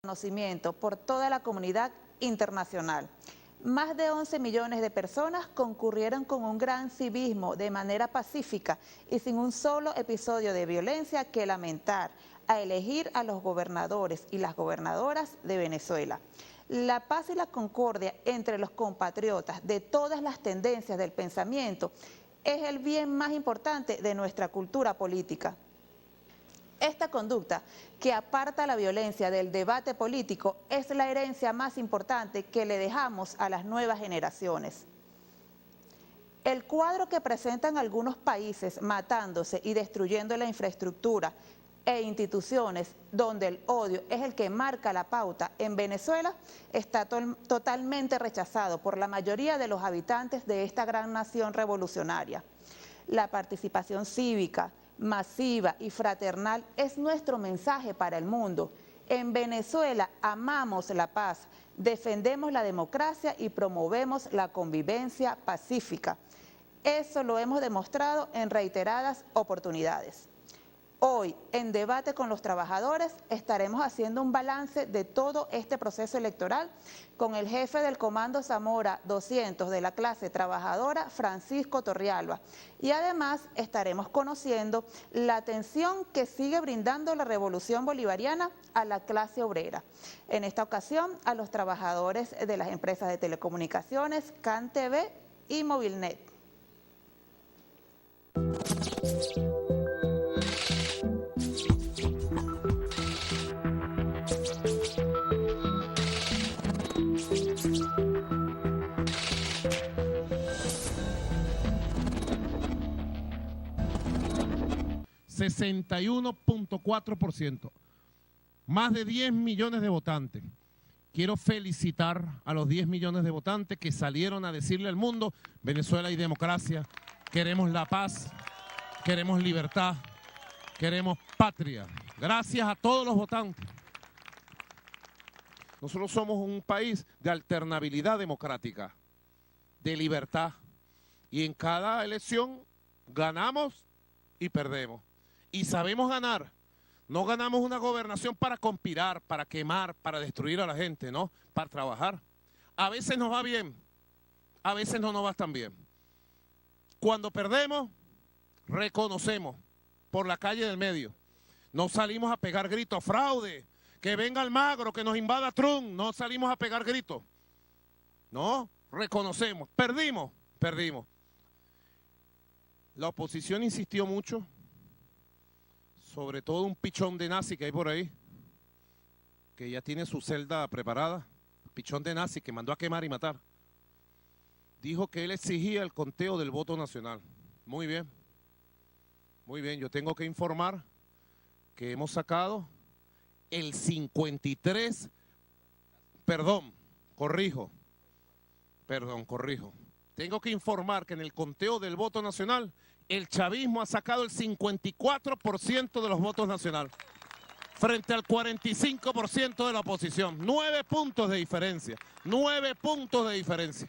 reconocimiento por toda la comunidad internacional. Más de 11 millones de personas concurrieron con un gran civismo de manera pacífica y sin un solo episodio de violencia que lamentar a elegir a los gobernadores y las gobernadoras de Venezuela. La paz y la concordia entre los compatriotas de todas las tendencias del pensamiento es el bien más importante de nuestra cultura política. Esta conducta que aparta la violencia del debate político es la herencia más importante que le dejamos a las nuevas generaciones. El cuadro que presentan algunos países matándose y destruyendo la infraestructura e instituciones donde el odio es el que marca la pauta en Venezuela está totalmente rechazado por la mayoría de los habitantes de esta gran nación revolucionaria. La participación cívica, masiva y fraternal es nuestro mensaje para el mundo. En Venezuela amamos la paz, defendemos la democracia y promovemos la convivencia pacífica. Eso lo hemos demostrado en reiteradas oportunidades. Hoy, en Debate con los Trabajadores, estaremos haciendo un balance de todo este proceso electoral con el jefe del Comando Zamora 200 de la clase trabajadora, Francisco Torrialba. Y además estaremos conociendo la atención que sigue brindando la Revolución Bolivariana a la clase obrera. En esta ocasión, a los trabajadores de las empresas de telecomunicaciones, CanTV y Movilnet. ...61.4%, más de 10 millones de votantes. Quiero felicitar a los 10 millones de votantes que salieron a decirle al mundo: Venezuela hay democracia, queremos la paz, queremos libertad, queremos patria. Gracias a todos los votantes. Nosotros somos un país de alternabilidad democrática, de libertad, y en cada elección ganamos y perdemos. Y sabemos ganar. No ganamos una gobernación para conspirar, para quemar, para destruir a la gente, no, para trabajar. A veces nos va bien, a veces no nos va tan bien. Cuando perdemos, reconocemos por la calle del medio. No salimos a pegar gritos: fraude, que venga Almagro, que nos invada Trump. No salimos a pegar gritos. No, reconocemos. Perdimos, perdimos. La oposición insistió mucho, sobre todo un pichón de nazi que hay por ahí, que ya tiene su celda preparada, pichón de nazi que mandó a quemar y matar. Dijo que él exigía el conteo del voto nacional. Muy bien, yo tengo que informar que hemos sacado el 53, corrijo. Tengo que informar que en el conteo del voto nacional, el chavismo ha sacado el 54% de los votos nacionales, frente al 45% de la oposición. 9 puntos de diferencia, 9 puntos de diferencia.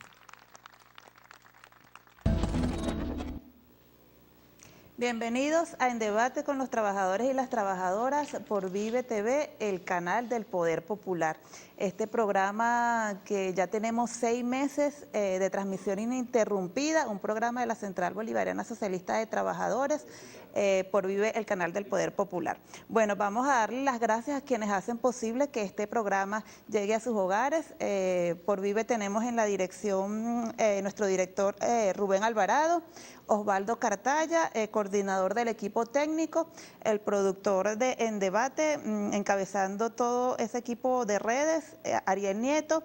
Bienvenidos a En Debate con los Trabajadores y las Trabajadoras por Vive TV, el canal del Poder Popular. Este programa que ya tenemos 6 meses de transmisión ininterrumpida, un programa de la Central Bolivariana Socialista de Trabajadores por Vive, el canal del Poder Popular. Bueno, vamos a darle las gracias a quienes hacen posible que este programa llegue a sus hogares. Por Vive tenemos en la dirección nuestro director Rubén Alvarado, Osvaldo Cartaya, coordinador del equipo técnico, el productor de En Debate, encabezando todo ese equipo de redes, Ariel Nieto,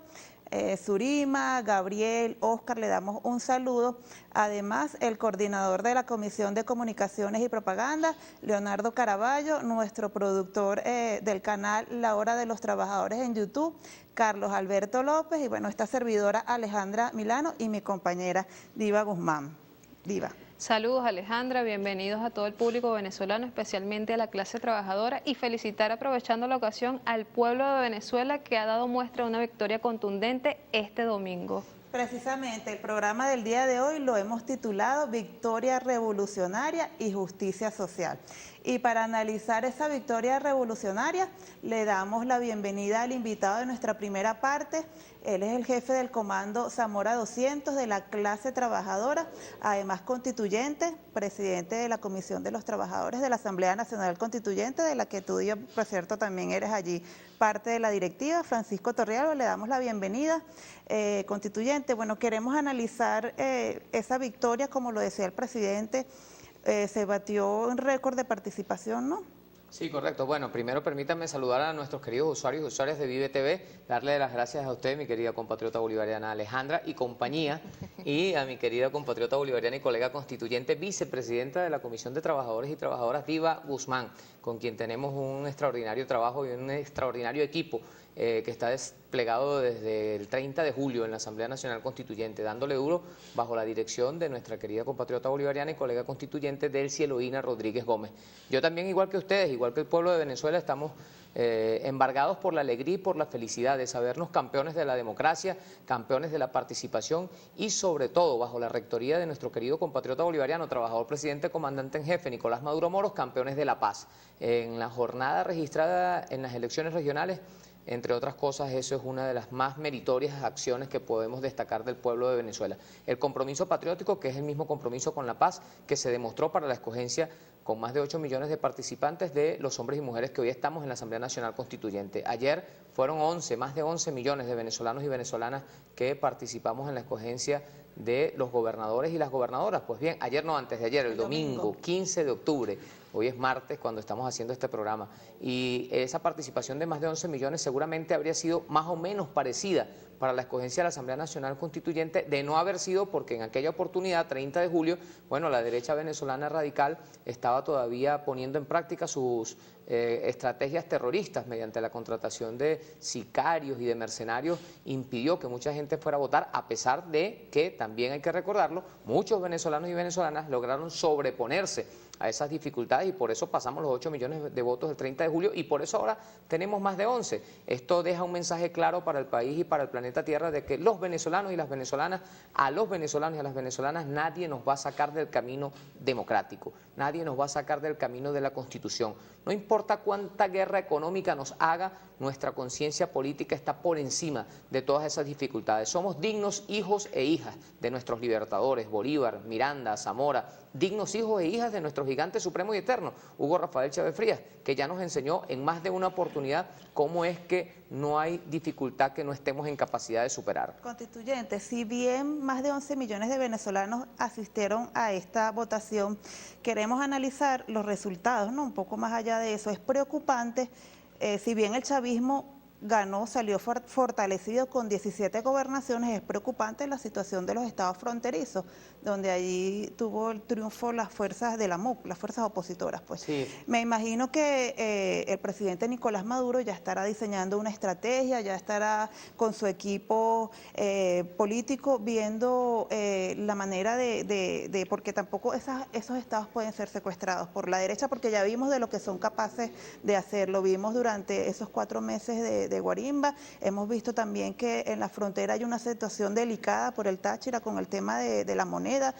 Surima, Gabriel, Oscar, le damos un saludo. Además, el coordinador de la Comisión de Comunicaciones y Propaganda, Leonardo Caraballo, nuestro productor del canal La Hora de los Trabajadores en YouTube, Carlos Alberto López, y bueno, esta servidora Alejandra Milano y mi compañera Diva Guzmán. Diva. Saludos, Alejandra, bienvenidos a todo el público venezolano, especialmente a la clase trabajadora, y felicitar, aprovechando la ocasión, al pueblo de Venezuela que ha dado muestra de una victoria contundente este domingo. Precisamente, el programa del día de hoy lo hemos titulado Victoria Revolucionaria y Justicia Social. Y para analizar esa victoria revolucionaria, le damos la bienvenida al invitado de nuestra primera parte. Él es el jefe del Comando Zamora 200 de la clase trabajadora, además constituyente, presidente de la Comisión de los Trabajadores de la Asamblea Nacional Constituyente, de la que tú, por cierto, también eres allí parte de la directiva. Francisco Torrialba, le damos la bienvenida. Constituyente, bueno, queremos analizar esa victoria, como lo decía el presidente, se batió un récord de participación, ¿no? Sí, correcto. Bueno, primero permítanme saludar a nuestros queridos usuarios y usuarias de Vive TV, darle las gracias a usted, mi querida compatriota bolivariana Alejandra y compañía, y a mi querida compatriota bolivariana y colega constituyente, vicepresidenta de la Comisión de Trabajadores y Trabajadoras, Diva Guzmán, con quien tenemos un extraordinario trabajo y un extraordinario equipo que está desplegado desde el 30 de julio en la Asamblea Nacional Constituyente, dándole duro bajo la dirección de nuestra querida compatriota bolivariana y colega constituyente Delcy Eloína Rodríguez Gómez. Yo también, igual que ustedes, igual que el pueblo de Venezuela, estamos embargados por la alegría y por la felicidad de sabernos campeones de la democracia, campeones de la participación y sobre todo bajo la rectoría de nuestro querido compatriota bolivariano, trabajador presidente, comandante en jefe Nicolás Maduro Moros, campeones de la paz. En la jornada registrada en las elecciones regionales, entre otras cosas, eso es una de las más meritorias acciones que podemos destacar del pueblo de Venezuela. El compromiso patriótico, que es el mismo compromiso con la paz que se demostró para la escogencia con más de 8 millones de participantes de los hombres y mujeres que hoy estamos en la Asamblea Nacional Constituyente. Ayer fueron más de 11 millones de venezolanos y venezolanas que participamos en la escogencia de los gobernadores y las gobernadoras. Pues bien, ayer no, antes de ayer, el domingo 15 de octubre, hoy es martes cuando estamos haciendo este programa, y esa participación de más de 11 millones seguramente habría sido más o menos parecida para la escogencia de la Asamblea Nacional Constituyente, de no haber sido porque en aquella oportunidad, 30 de julio, bueno, la derecha venezolana radical estaba todavía poniendo en práctica sus estrategias terroristas mediante la contratación de sicarios y de mercenarios, impidió que mucha gente fuera a votar, a pesar de que, también hay que recordarlo, muchos venezolanos y venezolanas lograron sobreponerse a esas dificultades y por eso pasamos los 8 millones de votos el 30 de julio y por eso ahora tenemos más de 11. Esto deja un mensaje claro para el país y para el planeta Tierra de que los venezolanos y las venezolanas, a los venezolanos y a las venezolanas, nadie nos va a sacar del camino democrático, nadie nos va a sacar del camino de la Constitución. No importa cuánta guerra económica nos haga, nuestra conciencia política está por encima de todas esas dificultades. Somos dignos hijos e hijas de nuestros libertadores, Bolívar, Miranda, Zamora, dignos hijos e hijas de nuestro gigante supremo y eterno, Hugo Rafael Chávez Frías, que ya nos enseñó en más de una oportunidad cómo es que no hay dificultad que no estemos en capacidad de superar. Constituyente, si bien más de 11 millones de venezolanos asistieron a esta votación, queremos analizar los resultados, ¿no? Un poco más allá de eso. Es preocupante, si bien el chavismo ganó, salió fortalecido con 17 gobernaciones, es preocupante la situación de los estados fronterizos, donde allí tuvo el triunfo las fuerzas de la MUC, las fuerzas opositoras. Pues Sí. Me imagino que el presidente Nicolás Maduro ya estará diseñando una estrategia, ya estará con su equipo político viendo la manera porque tampoco esos estados pueden ser secuestrados por la derecha, porque ya vimos de lo que son capaces de hacer, lo vimos durante esos 4 meses de Guarimba. Hemos visto también que en la frontera hay una situación delicada por el Táchira con el tema de la moneda,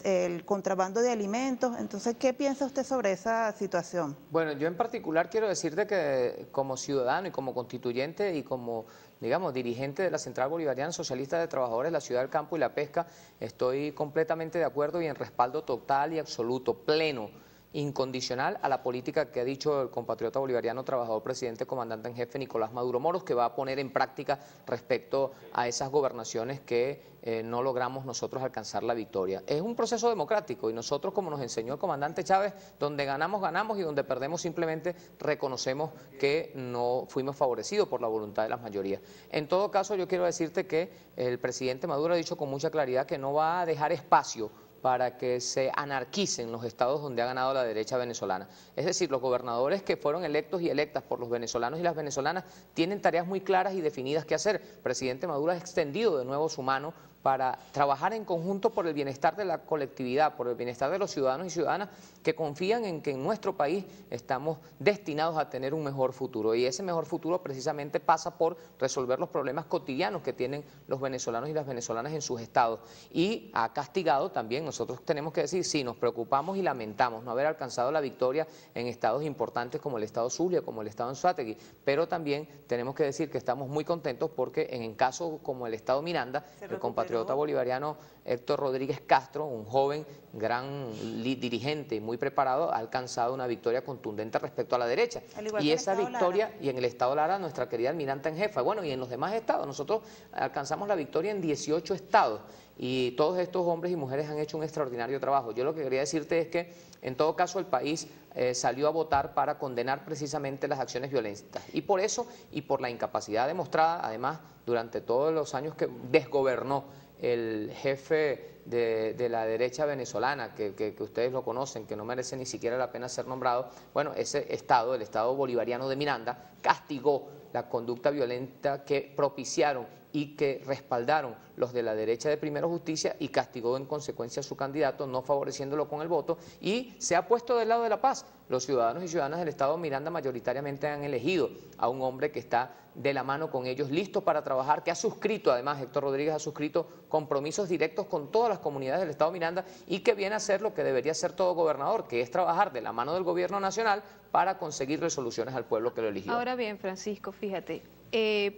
el contrabando de alimentos. Entonces, ¿qué piensa usted sobre esa situación? Bueno, yo en particular quiero decirte que como ciudadano y como constituyente y como, digamos, dirigente de la Central Bolivariana Socialista de Trabajadores, la Ciudad del Campo y la Pesca, estoy completamente de acuerdo y en respaldo total y absoluto, pleno, incondicional a la política que ha dicho el compatriota bolivariano, trabajador presidente, comandante en jefe Nicolás Maduro Moros, que va a poner en práctica respecto a esas gobernaciones que no logramos nosotros alcanzar la victoria. Es un proceso democrático y nosotros, como nos enseñó el comandante Chávez, donde ganamos, ganamos y donde perdemos simplemente reconocemos que no fuimos favorecidos por la voluntad de las mayorías. En todo caso, yo quiero decirte que el presidente Maduro ha dicho con mucha claridad que no va a dejar espacio para que se anarquicen los estados donde ha ganado la derecha venezolana. Es decir, los gobernadores que fueron electos y electas por los venezolanos y las venezolanas tienen tareas muy claras y definidas que hacer. El presidente Maduro ha extendido de nuevo su mano para trabajar en conjunto por el bienestar de la colectividad, por el bienestar de los ciudadanos y ciudadanas que confían en que en nuestro país estamos destinados a tener un mejor futuro. Y ese mejor futuro precisamente pasa por resolver los problemas cotidianos que tienen los venezolanos y las venezolanas en sus estados. Y ha castigado también, nosotros tenemos que decir, sí, nos preocupamos y lamentamos no haber alcanzado la victoria en estados importantes como el estado Zulia, como el estado Anzoátegui, pero también tenemos que decir que estamos muy contentos porque en caso como el estado Miranda, el compatriota bolivariano Héctor Rodríguez Castro, un joven, gran dirigente y muy preparado, ha alcanzado una victoria contundente respecto a la derecha. Y esa victoria, y en el estado Lara, nuestra querida almiranta en jefa, bueno, y en los demás estados, nosotros alcanzamos la victoria en 18 estados. Y todos estos hombres y mujeres han hecho un extraordinario trabajo. Yo lo que quería decirte es que, en todo caso, el país salió a votar para condenar precisamente las acciones violentas. Y por eso, y por la incapacidad demostrada, además, durante todos los años que desgobernó el jefe de la derecha venezolana, que ustedes lo conocen, que no merece ni siquiera la pena ser nombrado, bueno, ese estado, el estado bolivariano de Miranda, castigó la conducta violenta que propiciaron y que respaldaron los de la derecha de Primero Justicia y castigó en consecuencia a su candidato, no favoreciéndolo con el voto, y se ha puesto del lado de la paz. Los ciudadanos y ciudadanas del estado Miranda mayoritariamente han elegido a un hombre que está de la mano con ellos, listo para trabajar, que ha suscrito, además Héctor Rodríguez ha suscrito compromisos directos con todas las comunidades del estado Miranda y que viene a hacer lo que debería hacer todo gobernador, que es trabajar de la mano del gobierno nacional para conseguir resoluciones al pueblo que lo eligió. Ahora bien, Francisco, fíjate,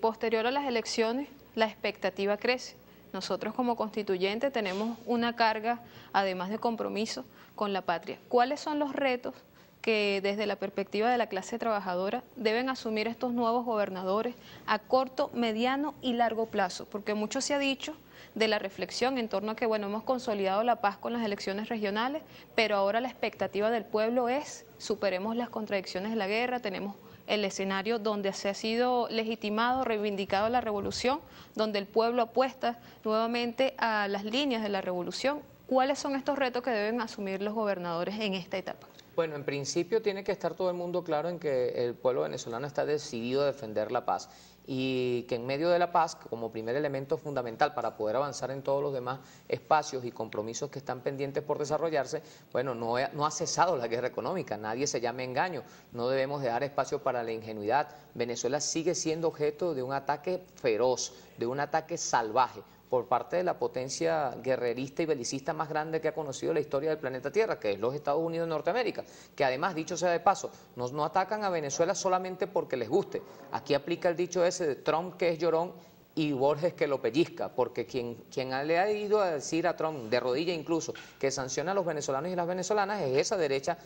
posterior a las elecciones, la expectativa crece. Nosotros como constituyentes tenemos una carga, además de compromiso, con la patria. ¿Cuáles son los retos que desde la perspectiva de la clase trabajadora deben asumir estos nuevos gobernadores a corto, mediano y largo plazo? Porque mucho se ha dicho de la reflexión en torno a que, bueno, hemos consolidado la paz con las elecciones regionales, pero ahora la expectativa del pueblo es superemos las contradicciones de la guerra, tenemos el escenario donde se ha sido legitimado, reivindicado la revolución, donde el pueblo apuesta nuevamente a las líneas de la revolución. ¿Cuáles son estos retos que deben asumir los gobernadores en esta etapa? Bueno, en principio tiene que estar todo el mundo claro en que el pueblo venezolano está decidido a defender la paz y que en medio de la paz, como primer elemento fundamental para poder avanzar en todos los demás espacios y compromisos que están pendientes por desarrollarse, bueno, no ha cesado la guerra económica, nadie se llame engaño, no debemos dejar espacio para la ingenuidad. Venezuela sigue siendo objeto de un ataque feroz, de un ataque salvaje por parte de la potencia guerrerista y belicista más grande que ha conocido la historia del planeta Tierra, que es los Estados Unidos de Norteamérica, que además, dicho sea de paso, no atacan a Venezuela solamente porque les guste. Aquí aplica el dicho ese de Trump que es llorón y Borges que lo pellizca, porque quien le ha ido a decir a Trump, de rodilla incluso, que sanciona a los venezolanos y las venezolanas es esa derecha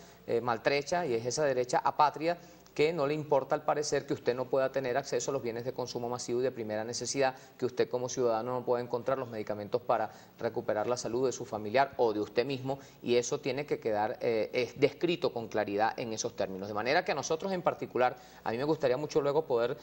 maltrecha y es esa derecha apátrida que no le importa al parecer que usted no pueda tener acceso a los bienes de consumo masivo y de primera necesidad, que usted como ciudadano no pueda encontrar los medicamentos para recuperar la salud de su familiar o de usted mismo, y eso tiene que quedar descrito con claridad en esos términos. De manera que a nosotros en particular, a mí me gustaría mucho luego poder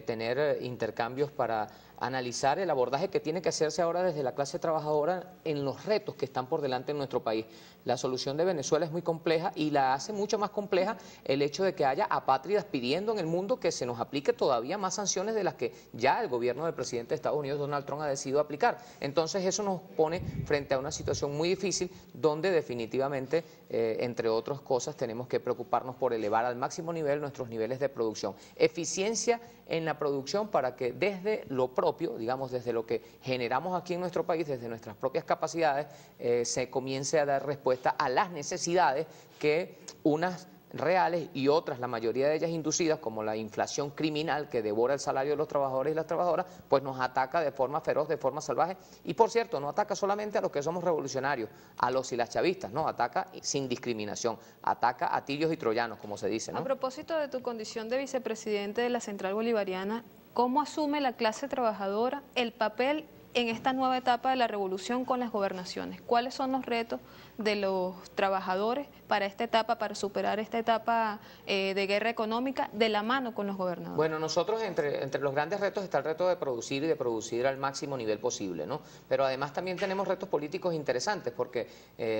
tener intercambios para analizar el abordaje que tiene que hacerse ahora desde la clase trabajadora en los retos que están por delante en nuestro país. La solución de Venezuela es muy compleja y la hace mucho más compleja el hecho de que haya apátridas pidiendo en el mundo que se nos aplique todavía más sanciones de las que ya el gobierno del presidente de Estados Unidos, Donald Trump, ha decidido aplicar. Entonces eso nos pone frente a una situación muy difícil donde definitivamente, entre otras cosas, tenemos que preocuparnos por elevar al máximo nivel nuestros niveles de producción. Eficiencia en la producción para que desde lo propio, digamos, desde lo que generamos aquí en nuestro país, desde nuestras propias capacidades, se comience a dar respuesta a las necesidades que unas reales y otras, la mayoría de ellas inducidas, como la inflación criminal que devora el salario de los trabajadores y las trabajadoras, pues nos ataca de forma feroz, de forma salvaje. Y por cierto, no ataca solamente a los que somos revolucionarios, a los y las chavistas, no, ataca sin discriminación, ataca a tirios y troyanos, como se dice, ¿no? A propósito de tu condición de vicepresidente de la Central Bolivariana, ¿cómo asume la clase trabajadora el papel en esta nueva etapa de la revolución con las gobernaciones? ¿Cuáles son los retos de los trabajadores para esta etapa, para superar esta etapa de guerra económica de la mano con los gobernadores? Bueno, nosotros entre los grandes retos está el reto de producir y de producir al máximo nivel posible, ¿no? Pero además también tenemos retos políticos interesantes porque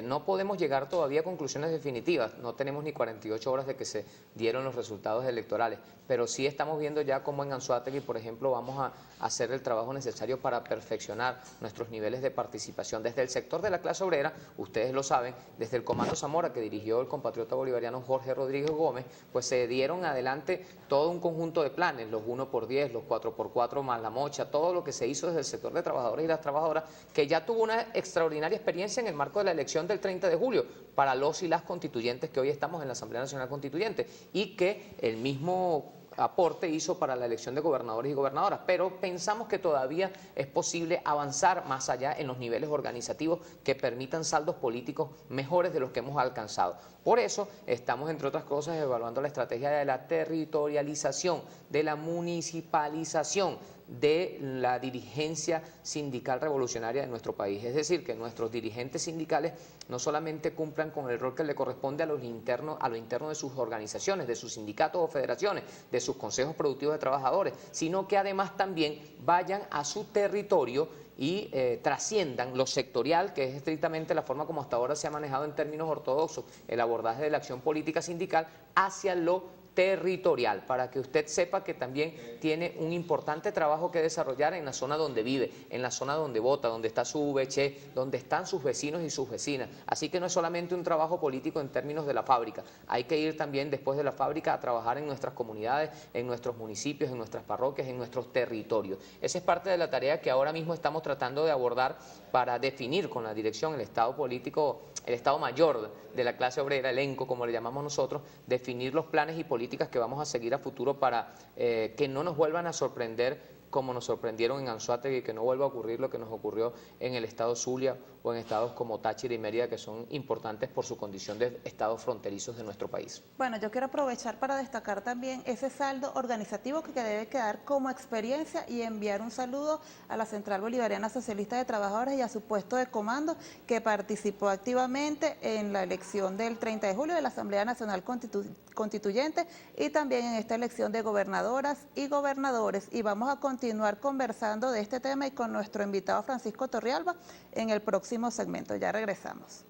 no podemos llegar todavía a conclusiones definitivas, no tenemos ni 48 horas de que se dieron los resultados electorales, pero sí estamos viendo ya cómo en Anzoátegui, por ejemplo, vamos a hacer el trabajo necesario para perfeccionar reflexionar nuestros niveles de participación desde el sector de la clase obrera. Ustedes lo saben, desde el Comando Zamora que dirigió el compatriota bolivariano Jorge Rodríguez Gómez, pues se dieron adelante todo un conjunto de planes, los 1x10, los 4x4 más la mocha, todo lo que se hizo desde el sector de trabajadores y las trabajadoras, que ya tuvo una extraordinaria experiencia en el marco de la elección del 30 de julio para los y las constituyentes que hoy estamos en la Asamblea Nacional Constituyente, y que el mismo aporte hizo para la elección de gobernadores y gobernadoras, pero pensamos que todavía es posible avanzar más allá en los niveles organizativos que permitan saldos políticos mejores de los que hemos alcanzado. Por eso estamos, entre otras cosas, evaluando la estrategia de la territorialización, de la municipalización de la dirigencia sindical revolucionaria de nuestro país. Es decir, que nuestros dirigentes sindicales no solamente cumplan con el rol que le corresponde a lo interno de sus organizaciones, de sus sindicatos o federaciones, de sus consejos productivos de trabajadores, sino que además también vayan a su territorio y trasciendan lo sectorial, que es estrictamente la forma como hasta ahora se ha manejado en términos ortodoxos el abordaje de la acción política sindical, hacia lo territorial, para que usted sepa que también tiene un importante trabajo que desarrollar en la zona donde vive, en la zona donde vota, donde está su VC, donde están sus vecinos y sus vecinas. Así que no es solamente un trabajo político en términos de la fábrica, hay que ir también después de la fábrica a trabajar en nuestras comunidades, en nuestros municipios, en nuestras parroquias, en nuestros territorios. Esa es parte de la tarea que ahora mismo estamos tratando de abordar para definir con la dirección, el estado político, el estado mayor de la clase obrera, elenco como le llamamos nosotros, definir los planes y políticas que vamos a seguir a futuro para que no nos vuelvan a sorprender como nos sorprendieron en Anzoátegui, y que no vuelva a ocurrir lo que nos ocurrió en el estado Zulia o en estados como Táchira y Mérida, que son importantes por su condición de estados fronterizos de nuestro país. Bueno, yo quiero aprovechar para destacar también ese saldo organizativo que debe quedar como experiencia y enviar un saludo a la Central Bolivariana Socialista de Trabajadores y a su puesto de comando, que participó activamente en la elección del 30 de julio de la Asamblea Nacional Constituyente y también en esta elección de gobernadoras y gobernadores. Y vamos a continuar conversando de este tema y con nuestro invitado Francisco Torrealba en el próximo segmento. Ya regresamos.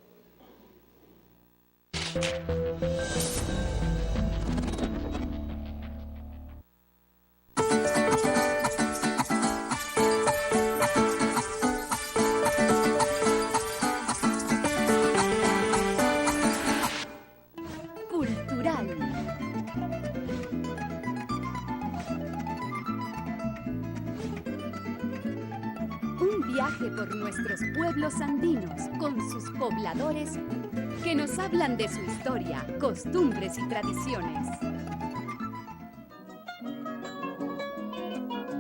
Cultural. Un viaje por nuestros pueblos andinos con sus pobladores que nos hablan de su historia, costumbres y tradiciones.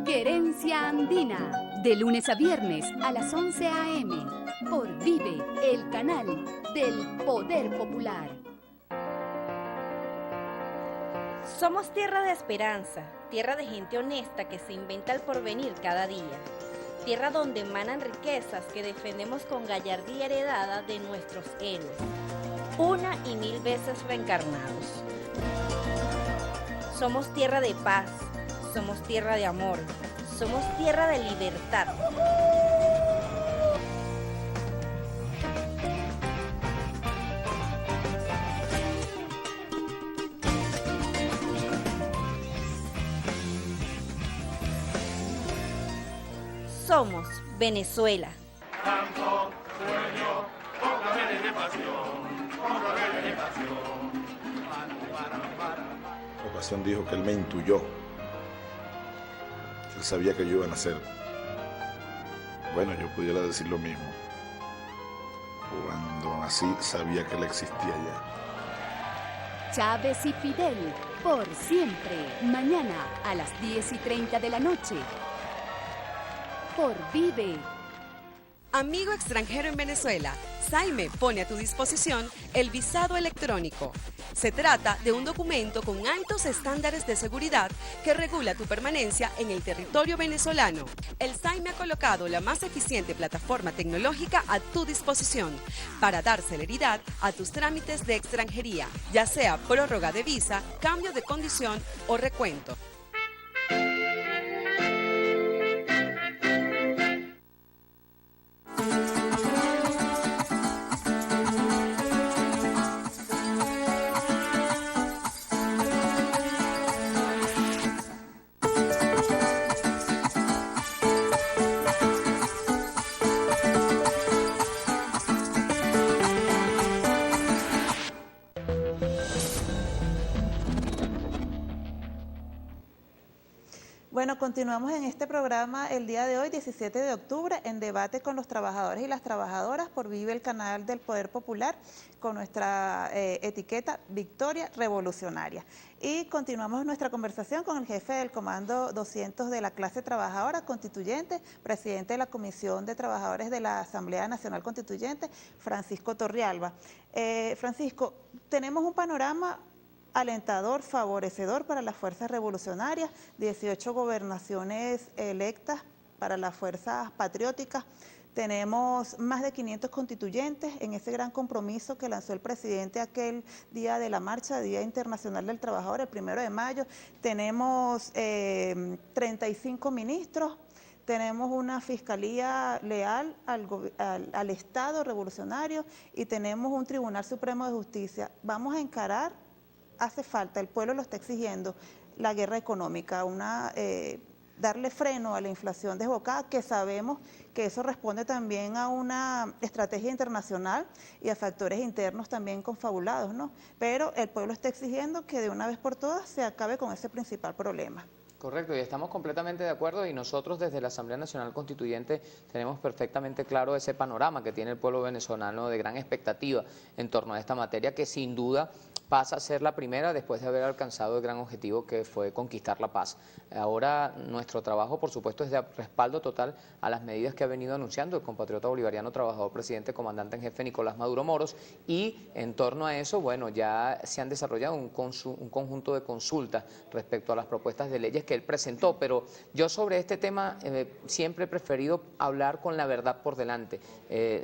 Querencia Andina, de lunes a viernes a las 11 a.m. por Vive, el canal del Poder Popular. Somos tierra de esperanza, tierra de gente honesta que se inventa el porvenir cada día. Tierra donde emanan riquezas que defendemos con gallardía heredada de nuestros héroes, una y mil veces reencarnados. Somos tierra de paz, somos tierra de amor, somos tierra de libertad. Somos Venezuela. Tanto sueño, poca vez de pasión, poca vez de pasión. Ocasión dijo que él me intuyó, que él sabía que yo iba a nacer. Bueno, yo pudiera decir lo mismo. Cuando nací sabía que él existía ya. Chávez y Fidel, por siempre, mañana a las 10:30 de la noche. Por Vive. Amigo extranjero en Venezuela, Saime pone a tu disposición el visado electrónico. Se trata de un documento con altos estándares de seguridad que regula tu permanencia en el territorio venezolano. El Saime ha colocado la más eficiente plataforma tecnológica a tu disposición para dar celeridad a tus trámites de extranjería, ya sea prórroga de visa, cambio de condición o recuento. continuamos en este programa el día de hoy, 17 de octubre, en debate con los trabajadores y las trabajadoras por Vive el Canal del Poder Popular, con nuestra etiqueta Victoria Revolucionaria. Y continuamos nuestra conversación con el jefe del Comando 200 de la clase trabajadora constituyente, presidente de la Comisión de Trabajadores de la Asamblea Nacional Constituyente, Francisco Torrealba. Francisco, tenemos un panorama alentador, favorecedor para las fuerzas revolucionarias, 18 gobernaciones electas para las fuerzas patrióticas. Tenemos más de 500 constituyentes en ese gran compromiso que lanzó el presidente aquel día de la marcha, Día Internacional del Trabajador, el 1 de mayo. Tenemos 35 ministros. Tenemos una fiscalía leal al Estado revolucionario y tenemos un Tribunal Supremo de Justicia. Vamos a encarar, hace falta, el pueblo lo está exigiendo, la guerra económica, darle freno a la inflación desbocada, que sabemos que eso responde también a una estrategia internacional y a factores internos también confabulados, ¿no? Pero el pueblo está exigiendo que de una vez por todas se acabe con ese principal problema. Correcto, y estamos completamente de acuerdo, y nosotros desde la Asamblea Nacional Constituyente tenemos perfectamente claro ese panorama que tiene el pueblo venezolano de gran expectativa en torno a esta materia, que sin duda pasa a ser la primera después de haber alcanzado el gran objetivo que fue conquistar la paz. Ahora nuestro trabajo, por supuesto, es de respaldo total a las medidas que ha venido anunciando el compatriota bolivariano, trabajador, presidente, comandante en jefe Nicolás Maduro Moros, y en torno a eso, bueno, ya se han desarrollado un conjunto de consultas respecto a las propuestas de leyes que él presentó, pero yo sobre este tema siempre he preferido hablar con la verdad por delante.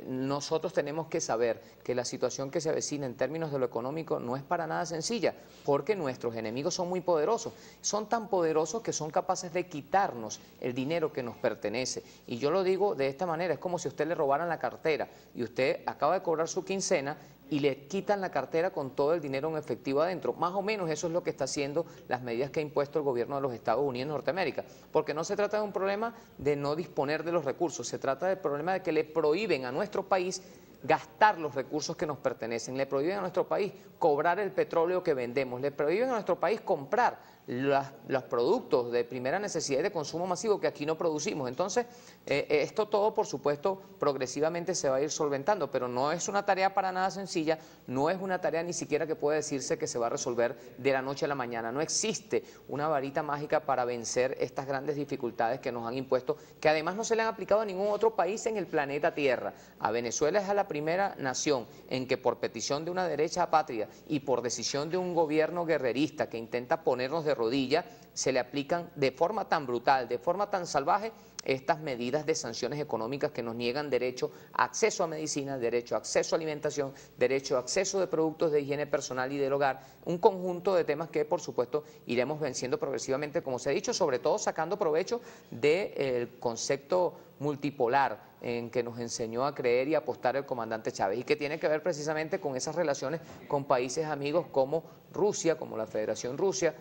Nosotros tenemos que saber que la situación que se avecina en términos de lo económico no es para nada sencilla, porque nuestros enemigos son muy poderosos, son tan poderosos que son capaces de quitarnos el dinero que nos pertenece, y yo lo digo de esta manera, es como si a usted le robaran la cartera y usted acaba de cobrar su quincena y le quitan la cartera con todo el dinero en efectivo adentro. Más o menos eso es lo que está haciendo las medidas que ha impuesto el gobierno de los Estados Unidos de Norteamérica, porque no se trata de un problema de no disponer de los recursos, se trata del problema de que le prohíben a nuestro país gastar los recursos que nos pertenecen, le prohíben a nuestro país cobrar el petróleo que vendemos, le prohíben a nuestro país comprar los productos de primera necesidad y de consumo masivo que aquí no producimos. Entonces, esto todo, por supuesto, progresivamente se va a ir solventando, pero no es una tarea para nada sencilla, no es una tarea ni siquiera que puede decirse que se va a resolver de la noche a la mañana. No existe una varita mágica para vencer estas grandes dificultades que nos han impuesto, que además no se le han aplicado a ningún otro país en el planeta Tierra. A Venezuela es a la primera nación en que, por petición de una derecha apátrida y por decisión de un gobierno guerrerista que intenta ponernos de rodilla, se le aplican de forma tan brutal, de forma tan salvaje, estas medidas de sanciones económicas que nos niegan derecho a acceso a medicina, derecho a acceso a alimentación, derecho a acceso de productos de higiene personal y del hogar, un conjunto de temas que, por supuesto, iremos venciendo progresivamente, como se ha dicho, sobre todo sacando provecho del concepto multipolar en que nos enseñó a creer y apostar el comandante Chávez, y que tiene que ver precisamente con esas relaciones con países amigos como Rusia, como la Federación Rusa,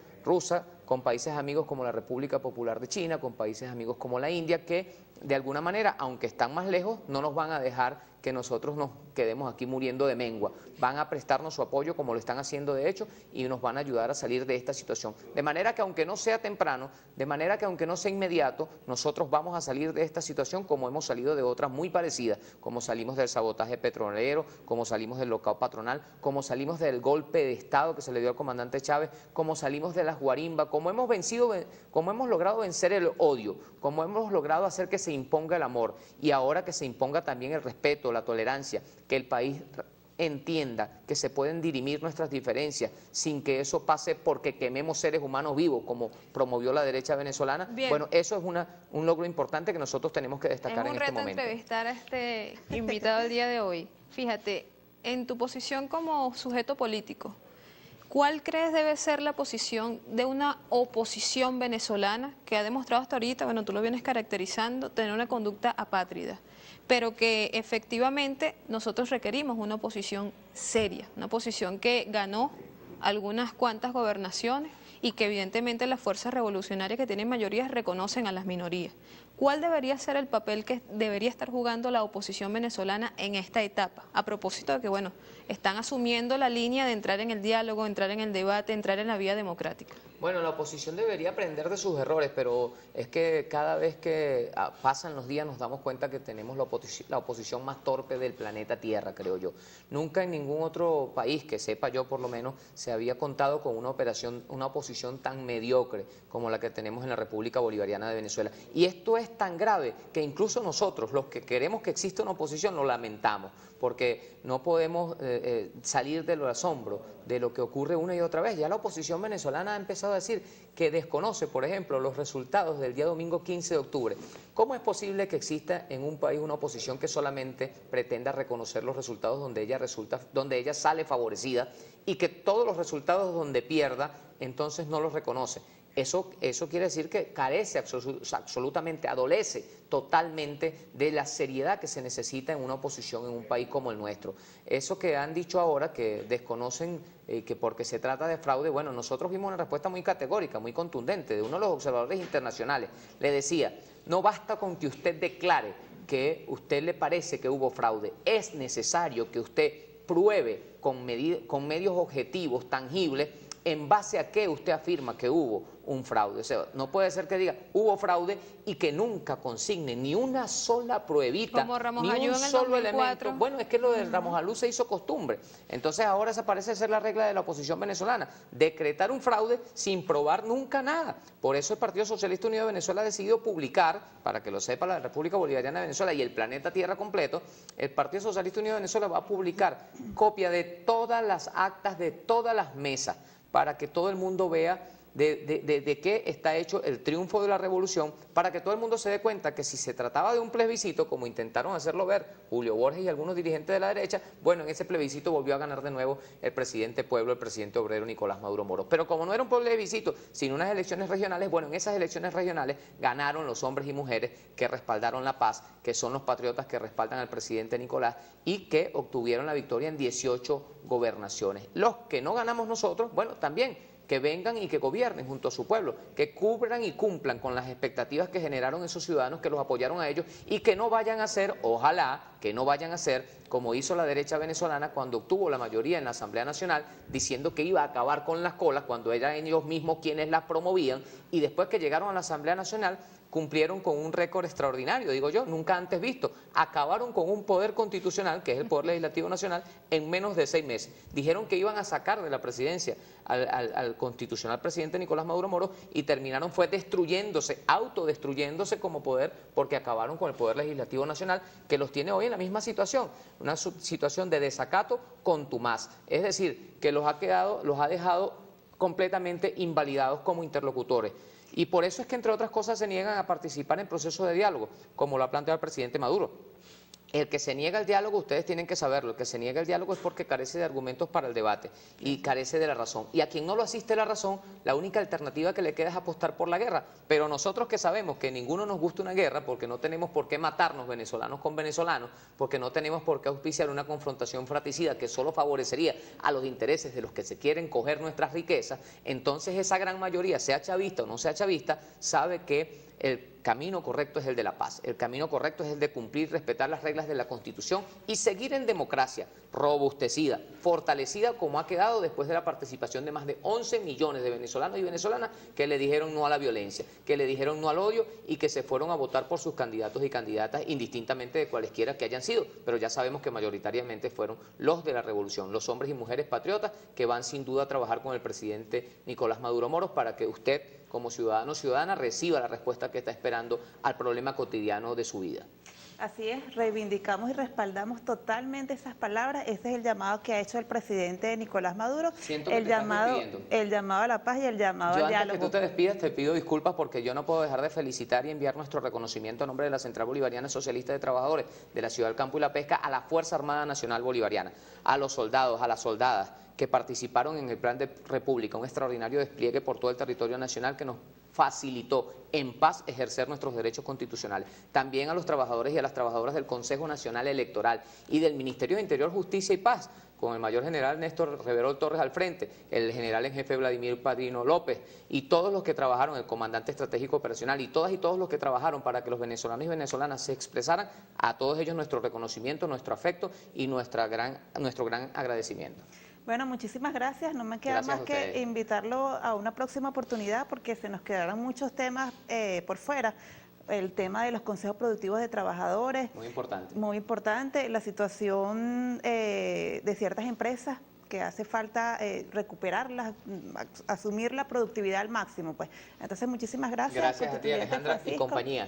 con países amigos como la República Popular de China, con países amigos como la India, que de alguna manera, aunque están más lejos, no nos van a dejar que nosotros nos quedemos aquí muriendo de mengua. Van a prestarnos su apoyo, como lo están haciendo de hecho, y nos van a ayudar a salir de esta situación. De manera que, aunque no sea temprano, de manera que aunque no sea inmediato, nosotros vamos a salir de esta situación como hemos salido de otras muy parecidas, como salimos del sabotaje petrolero, como salimos del lockout patronal, como salimos del golpe de Estado que se le dio al comandante Chávez, como salimos de las guarimbas, como hemos logrado vencer el odio, como hemos logrado hacer que se imponga el amor, y ahora que se imponga también el respeto, la tolerancia, que el país entienda que se pueden dirimir nuestras diferencias sin que eso pase porque quememos seres humanos vivos, como promovió la derecha venezolana. Bien. Bueno, eso es un logro importante que nosotros tenemos que destacar en este momento. Es un reto entrevistar a este invitado el día de hoy. Fíjate, en tu posición como sujeto político, ¿cuál crees debe ser la posición de una oposición venezolana que ha demostrado hasta ahorita, bueno, tú lo vienes caracterizando, tener una conducta apátrida, pero que efectivamente nosotros requerimos una oposición seria, una oposición que ganó algunas cuantas gobernaciones y que evidentemente las fuerzas revolucionarias que tienen mayorías reconocen a las minorías? ¿Cuál debería ser el papel que debería estar jugando la oposición venezolana en esta etapa? A propósito de que, bueno, están asumiendo la línea de entrar en el diálogo, entrar en el debate, entrar en la vía democrática. Bueno, la oposición debería aprender de sus errores, pero es que cada vez que pasan los días nos damos cuenta que tenemos la oposición más torpe del planeta Tierra, creo yo. Nunca en ningún otro país, que sepa yo por lo menos, se había contado con una oposición tan mediocre como la que tenemos en la República Bolivariana de Venezuela. Y esto es tan grave que incluso nosotros, los que queremos que exista una oposición, lo lamentamos, porque no podemos salir del asombro de lo que ocurre una y otra vez. Ya la oposición venezolana ha empezado a decir que desconoce, por ejemplo, los resultados del día domingo 15 de octubre. ¿Cómo es posible que exista en un país una oposición que solamente pretenda reconocer los resultados donde ella sale favorecida y que todos los resultados donde pierda, entonces no los reconoce? Eso quiere decir que carece absolutamente, adolece totalmente de la seriedad que se necesita en una oposición en un país como el nuestro. Eso que han dicho ahora, que desconocen que porque se trata de fraude, bueno, nosotros vimos una respuesta muy categórica, muy contundente de uno de los observadores internacionales. Le decía, no basta con que usted declare que a usted le parece que hubo fraude, es necesario que usted pruebe con medios objetivos, tangibles, en base a qué usted afirma que hubo un fraude. O sea, no puede ser que diga hubo fraude y que nunca consigne ni una sola pruebita, ni un solo elemento. Bueno, es que lo de Ramos Alú se hizo costumbre. Entonces ahora esa parece ser la regla de la oposición venezolana, decretar un fraude sin probar nunca nada. Por eso el Partido Socialista Unido de Venezuela ha decidido publicar, para que lo sepa la República Bolivariana de Venezuela y el planeta Tierra completo, el Partido Socialista Unido de Venezuela va a publicar copia de todas las actas de todas las mesas, para que todo el mundo vea de qué está hecho el triunfo de la revolución, para que todo el mundo se dé cuenta que si se trataba de un plebiscito, como intentaron hacerlo ver Julio Borges y algunos dirigentes de la derecha, bueno, en ese plebiscito volvió a ganar de nuevo el presidente pueblo, el presidente obrero Nicolás Maduro Moros. Pero como no era un plebiscito, sino unas elecciones regionales, bueno, en esas elecciones regionales ganaron los hombres y mujeres que respaldaron la paz, que son los patriotas que respaldan al presidente Nicolás y que obtuvieron la victoria en 18 gobernaciones. Los que no ganamos nosotros, bueno, también que vengan y que gobiernen junto a su pueblo, que cubran y cumplan con las expectativas que generaron esos ciudadanos que los apoyaron a ellos y que no vayan a hacer, ojalá, que no vayan a hacer como hizo la derecha venezolana cuando obtuvo la mayoría en la Asamblea Nacional, diciendo que iba a acabar con las colas cuando eran ellos mismos quienes las promovían, y después que llegaron a la Asamblea Nacional cumplieron con un récord extraordinario, digo yo, nunca antes visto. Acabaron con un poder constitucional, que es el Poder Legislativo Nacional, en menos de 6 meses. Dijeron que iban a sacar de la presidencia al constitucional presidente Nicolás Maduro Moros y terminaron fue destruyéndose, autodestruyéndose como poder, porque acabaron con el Poder Legislativo Nacional, que los tiene hoy en la misma situación, una situación de desacato contumaz. Es decir, que los ha dejado completamente invalidados como interlocutores. Y por eso es que, entre otras cosas, se niegan a participar en procesos de diálogo, como lo ha planteado el presidente Maduro. El que se niega el diálogo, ustedes tienen que saberlo, el que se niega el diálogo es porque carece de argumentos para el debate y carece de la razón. Y a quien no lo asiste la razón, la única alternativa que le queda es apostar por la guerra. Pero nosotros que sabemos que ninguno nos gusta una guerra, porque no tenemos por qué matarnos venezolanos con venezolanos, porque no tenemos por qué auspiciar una confrontación fratricida que solo favorecería a los intereses de los que se quieren coger nuestras riquezas, entonces esa gran mayoría, sea chavista o no sea chavista, sabe que el camino correcto es el de la paz, el camino correcto es el de cumplir, respetar las reglas de la Constitución y seguir en democracia, robustecida, fortalecida como ha quedado después de la participación de más de 11 millones de venezolanos y venezolanas que le dijeron no a la violencia, que le dijeron no al odio y que se fueron a votar por sus candidatos y candidatas indistintamente de cualesquiera que hayan sido, pero ya sabemos que mayoritariamente fueron los de la revolución, los hombres y mujeres patriotas que van sin duda a trabajar con el presidente Nicolás Maduro Moros para que usted, como ciudadano o ciudadana, reciba la respuesta que está esperando al problema cotidiano de su vida. Así es, reivindicamos y respaldamos totalmente esas palabras. Ese es el llamado que ha hecho el presidente Nicolás Maduro, el llamado a la paz y el llamado al diálogo. Antes que tú te despidas, te pido disculpas porque yo no puedo dejar de felicitar y enviar nuestro reconocimiento a nombre de la Central Bolivariana Socialista de Trabajadores de la Ciudad del Campo y la Pesca a la Fuerza Armada Nacional Bolivariana, a los soldados, a las soldadas que participaron en el Plan de República, un extraordinario despliegue por todo el territorio nacional que nos facilitó en paz ejercer nuestros derechos constitucionales. También a los trabajadores y a las trabajadoras del Consejo Nacional Electoral y del Ministerio de Interior, Justicia y Paz, con el mayor general Néstor Reverol Torres al frente, el general en jefe Vladimir Padrino López y todos los que trabajaron, el comandante estratégico operacional y todas y todos los que trabajaron para que los venezolanos y venezolanas se expresaran, a todos ellos nuestro reconocimiento, nuestro afecto y nuestro gran agradecimiento. Bueno, muchísimas gracias. No me queda más que invitarlo a una próxima oportunidad porque se nos quedaron muchos temas por fuera. El tema de los consejos productivos de trabajadores. Muy importante. Muy importante. La situación de ciertas empresas que hace falta recuperarlas, asumir la productividad al máximo. Pues. Entonces, muchísimas gracias. Gracias a ti, Alejandra, Francisco. y compañía.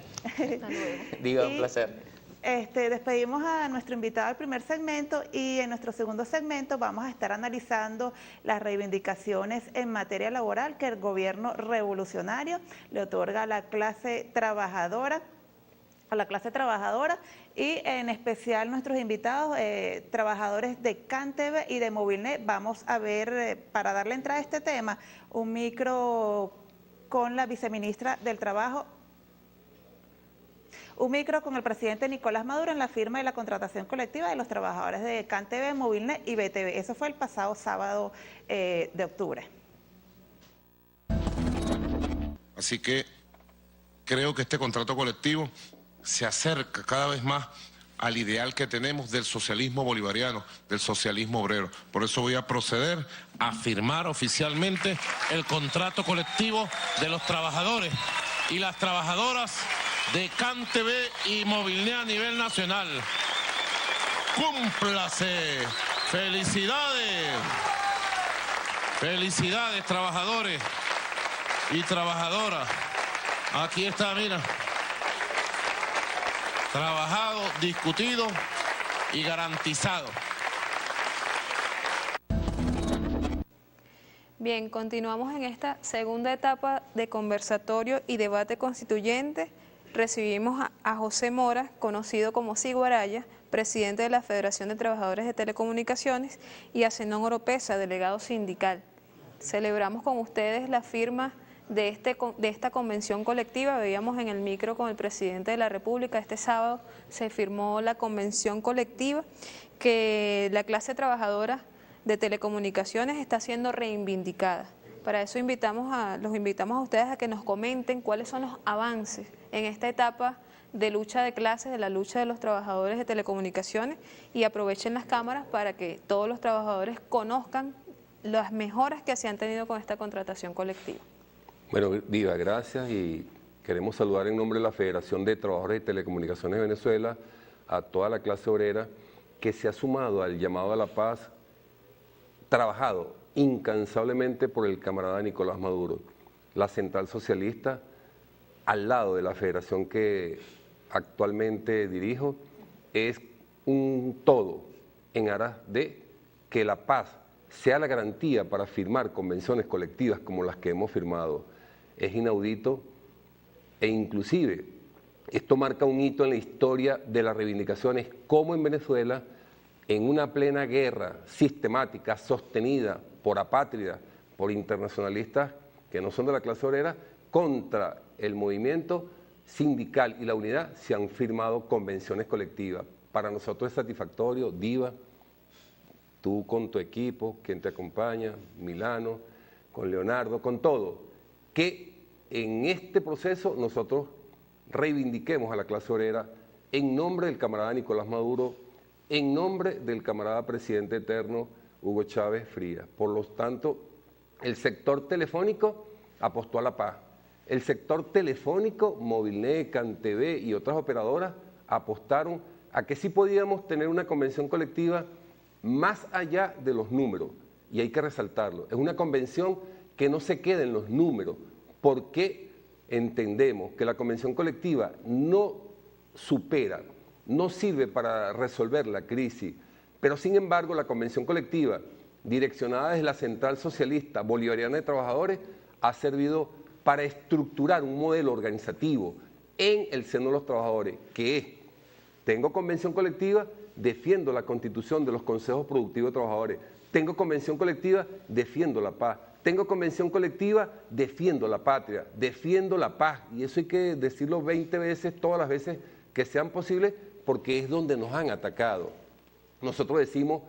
Diga, un placer. Despedimos a nuestro invitado al primer segmento y en nuestro segundo segmento vamos a estar analizando las reivindicaciones en materia laboral que el gobierno revolucionario le otorga a la clase trabajadora, y en especial nuestros invitados, trabajadores de CanTV y de Movilnet. Vamos a ver, para darle entrada a este tema, un micro con la viceministra del Trabajo, un micro con el presidente Nicolás Maduro en la firma de la contratación colectiva de los trabajadores de CanTV, Movilnet y BTV. Eso fue el pasado sábado de octubre. Así que creo que este contrato colectivo se acerca cada vez más al ideal que tenemos del socialismo bolivariano, del socialismo obrero. Por eso voy a proceder a firmar oficialmente el contrato colectivo de los trabajadores y las trabajadoras de CanTV y Movilnet a nivel nacional. ¡Cúmplase! ¡Felicidades! ¡Felicidades, trabajadores y trabajadoras! Aquí está, mira. Trabajado, discutido y garantizado. Bien, continuamos en esta segunda etapa de conversatorio y debate constituyente. Recibimos a José Mora, conocido como Ciguaraya, presidente de la Federación de Trabajadores de Telecomunicaciones, y a Zenón Oropesa, delegado sindical. Celebramos con ustedes la firma de esta convención colectiva. Veíamos en el micro con el presidente de la República, este sábado se firmó la convención colectiva que la clase trabajadora de telecomunicaciones está siendo reivindicada. Para eso los invitamos a ustedes a que nos comenten cuáles son los avances en esta etapa de lucha de clases, de la lucha de los trabajadores de telecomunicaciones, y aprovechen las cámaras para que todos los trabajadores conozcan las mejoras que se han tenido con esta contratación colectiva. Bueno, Viva, gracias, y queremos saludar en nombre de la Federación de Trabajadores de Telecomunicaciones de Venezuela a toda la clase obrera que se ha sumado al llamado a la paz, trabajado incansablemente por el camarada Nicolás Maduro. La Central Socialista, al lado de la federación que actualmente dirijo, es un todo en aras de que la paz sea la garantía para firmar convenciones colectivas como las que hemos firmado. Es inaudito e inclusive esto marca un hito en la historia de las reivindicaciones, como en Venezuela, en una plena guerra sistemática, sostenida por apátridas, por internacionalistas que no son de la clase obrera, contra el movimiento sindical y la unidad, se han firmado convenciones colectivas. Para nosotros es satisfactorio, Diva, tú con tu equipo, quien te acompaña, Milano, con Leonardo, con todo, que en este proceso nosotros reivindiquemos a la clase obrera en nombre del camarada Nicolás Maduro, en nombre del camarada presidente eterno Hugo Chávez Frías. Por lo tanto, el sector telefónico apostó a la paz. El sector telefónico, Movilnet, CanTV y otras operadoras apostaron a que sí podíamos tener una convención colectiva más allá de los números, y hay que resaltarlo. Es una convención que no se queda en los números, porque entendemos que la convención colectiva no supera, no sirve para resolver la crisis, pero sin embargo la convención colectiva, direccionada desde la Central Socialista Bolivariana de Trabajadores, ha servido para estructurar un modelo organizativo en el seno de los trabajadores, que es, tengo convención colectiva, defiendo la constitución de los consejos productivos de trabajadores, tengo convención colectiva, defiendo la paz, tengo convención colectiva, defiendo la patria, defiendo la paz, y eso hay que decirlo 20 veces, todas las veces que sean posibles, porque es donde nos han atacado. Nosotros decimos,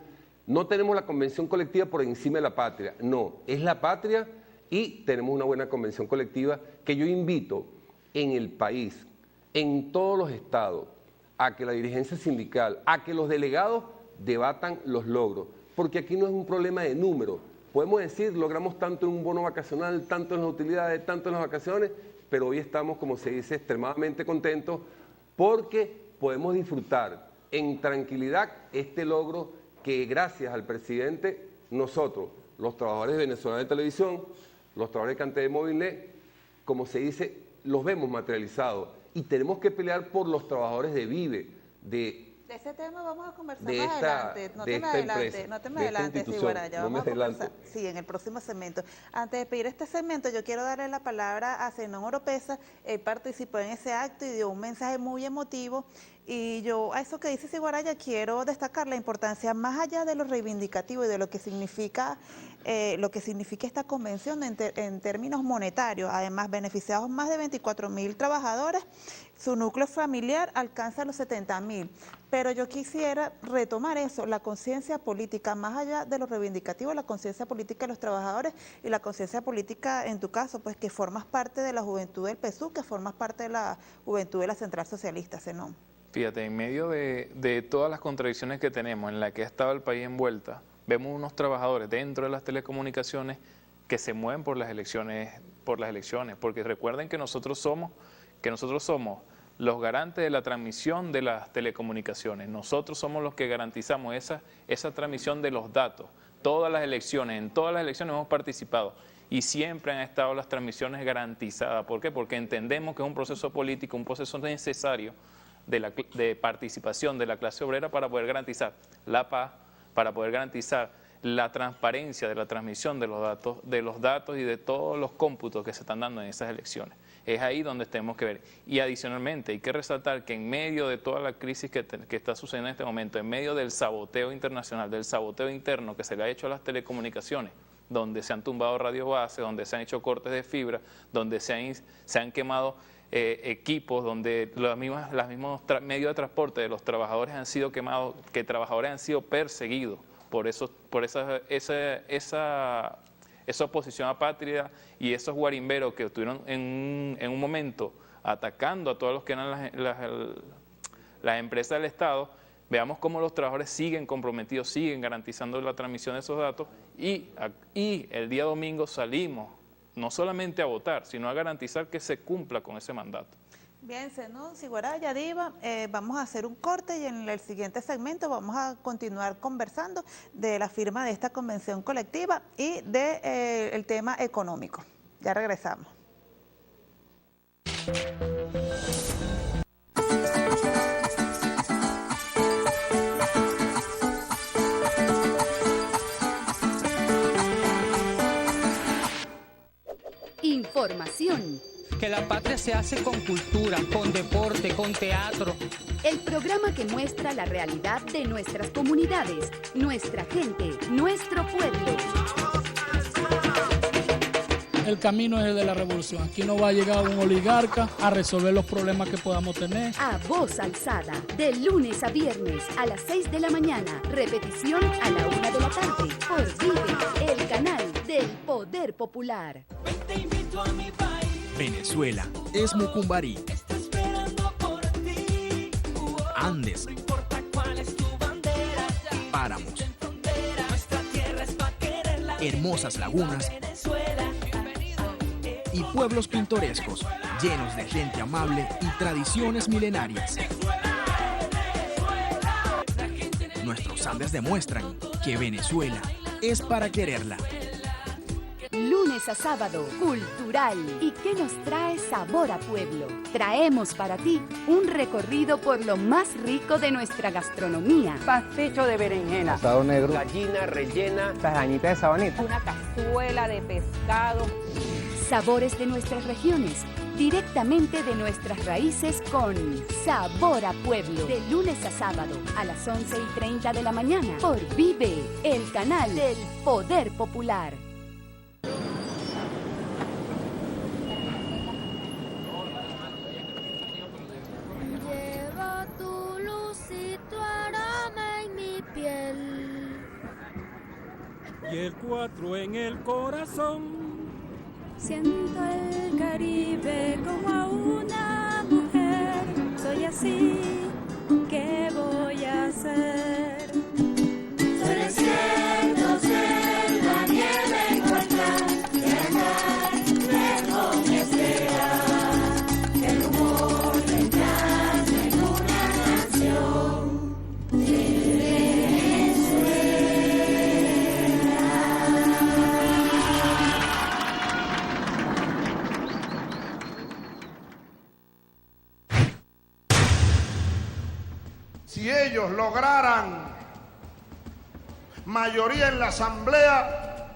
no tenemos la convención colectiva por encima de la patria, no, es la patria y tenemos una buena convención colectiva que yo invito en el país, en todos los estados, a que la dirigencia sindical, a que los delegados debatan los logros. porque aquí no es un problema de número. Podemos decir, logramos tanto en un bono vacacional, tanto en las utilidades, tanto en las vacaciones, pero hoy estamos, como se dice, extremadamente contentos porque podemos disfrutar en tranquilidad este logro que gracias al presidente, nosotros, los trabajadores de Venezolana de Televisión, los trabajadores de Cante de Movilnet, como se dice, los vemos materializados. Y tenemos que pelear por los trabajadores de Vive, de ese tema vamos a conversar de más esta, adelante. No de te me esta adelantes, empresa, no te me de esta adelantes, institución. Iguaraya. No Vamos me a conversar, adelanto. sí, en el próximo segmento. Antes de pedir este segmento, yo quiero darle la palabra a Zenón Oropesa. Él participó en ese acto y dio un mensaje muy emotivo. Y yo, a eso que dice Iguaraya, quiero destacar la importancia, más allá de lo reivindicativo y de lo que significa esta convención en términos monetarios. Además, beneficiados más de 24.000 trabajadores, su núcleo familiar alcanza los 70.000. Pero yo quisiera retomar eso, la conciencia política, más allá de lo reivindicativo, la conciencia política de los trabajadores y la conciencia política, en tu caso, pues que formas parte de la juventud del PSUV, que formas parte de la juventud de la Central Socialista, Zenón. Fíjate, en medio de todas las contradicciones que tenemos, en la que ha estado el país envuelta, vemos unos trabajadores dentro de las telecomunicaciones que se mueven por las elecciones, porque recuerden que nosotros somos los garantes de la transmisión de las telecomunicaciones. Nosotros somos los que garantizamos esa transmisión de los datos. En todas las elecciones hemos participado y siempre han estado las transmisiones garantizadas. ¿Por qué? Porque entendemos que es un proceso político, un proceso necesario de participación de la clase obrera para poder garantizar la paz, para poder garantizar la transparencia de la transmisión de los datos y de todos los cómputos que se están dando en esas elecciones. Es ahí donde tenemos que ver. Y adicionalmente hay que resaltar que en medio de toda la crisis que está sucediendo en este momento, en medio del saboteo internacional, del saboteo interno que se le ha hecho a las telecomunicaciones, donde se han tumbado radiobases, donde se han hecho cortes de fibra, donde se han quemado equipos, donde los mismos medios de transporte de los trabajadores han sido quemados, que trabajadores han sido perseguidos por esa oposición apátrida y esos guarimberos que estuvieron en un momento atacando a todos los que eran las empresas del Estado. Veamos cómo los trabajadores siguen comprometidos, siguen garantizando la transmisión de esos datos y el día domingo salimos no solamente a votar, sino a garantizar que se cumpla con ese mandato. Bien, Zenón, Iguaraya, Diva, vamos a hacer un corte y en el siguiente segmento vamos a continuar conversando de la firma de esta convención colectiva y del tema económico. Ya regresamos. Información. Que la patria se hace con cultura, con deporte, con teatro. El programa que muestra la realidad de nuestras comunidades, nuestra gente, nuestro pueblo. El camino es el de la revolución. Aquí no va a llegar un oligarca a resolver los problemas que podamos tener. A voz alzada, de lunes a viernes a las 6 de la mañana. Repetición a la 1 de la tarde. Por Vive, el canal del Poder Popular. Te invito a mi país. Venezuela es Mucumbarí, Andes, No importa cuál es tu bandera, páramos, nuestra tierra es pa' quererla. hermosas lagunas y pueblos pintorescos, llenos de gente amable y tradiciones milenarias. Nuestros Andes demuestran que Venezuela es para quererla. Lunes a sábado, cultural. ¿Y qué nos trae sabor a pueblo? Traemos para ti un recorrido por lo más rico de nuestra gastronomía. Pasticho de berenjena. Asado negro. Gallina rellena. Tajañita de sabanita. Una cazuela de pescado. Sabores de nuestras regiones, directamente de nuestras raíces con Sabor a Pueblo. De lunes a sábado a las 11:30 de la mañana por Vive, el canal del Poder Popular. Llevo tu luz y tu aroma en mi piel. Y el 4 en el corazón. Siento el Caribe como a una mujer. Soy así, ¿qué voy a hacer? Soy el cielo. si ellos lograran mayoría en la asamblea,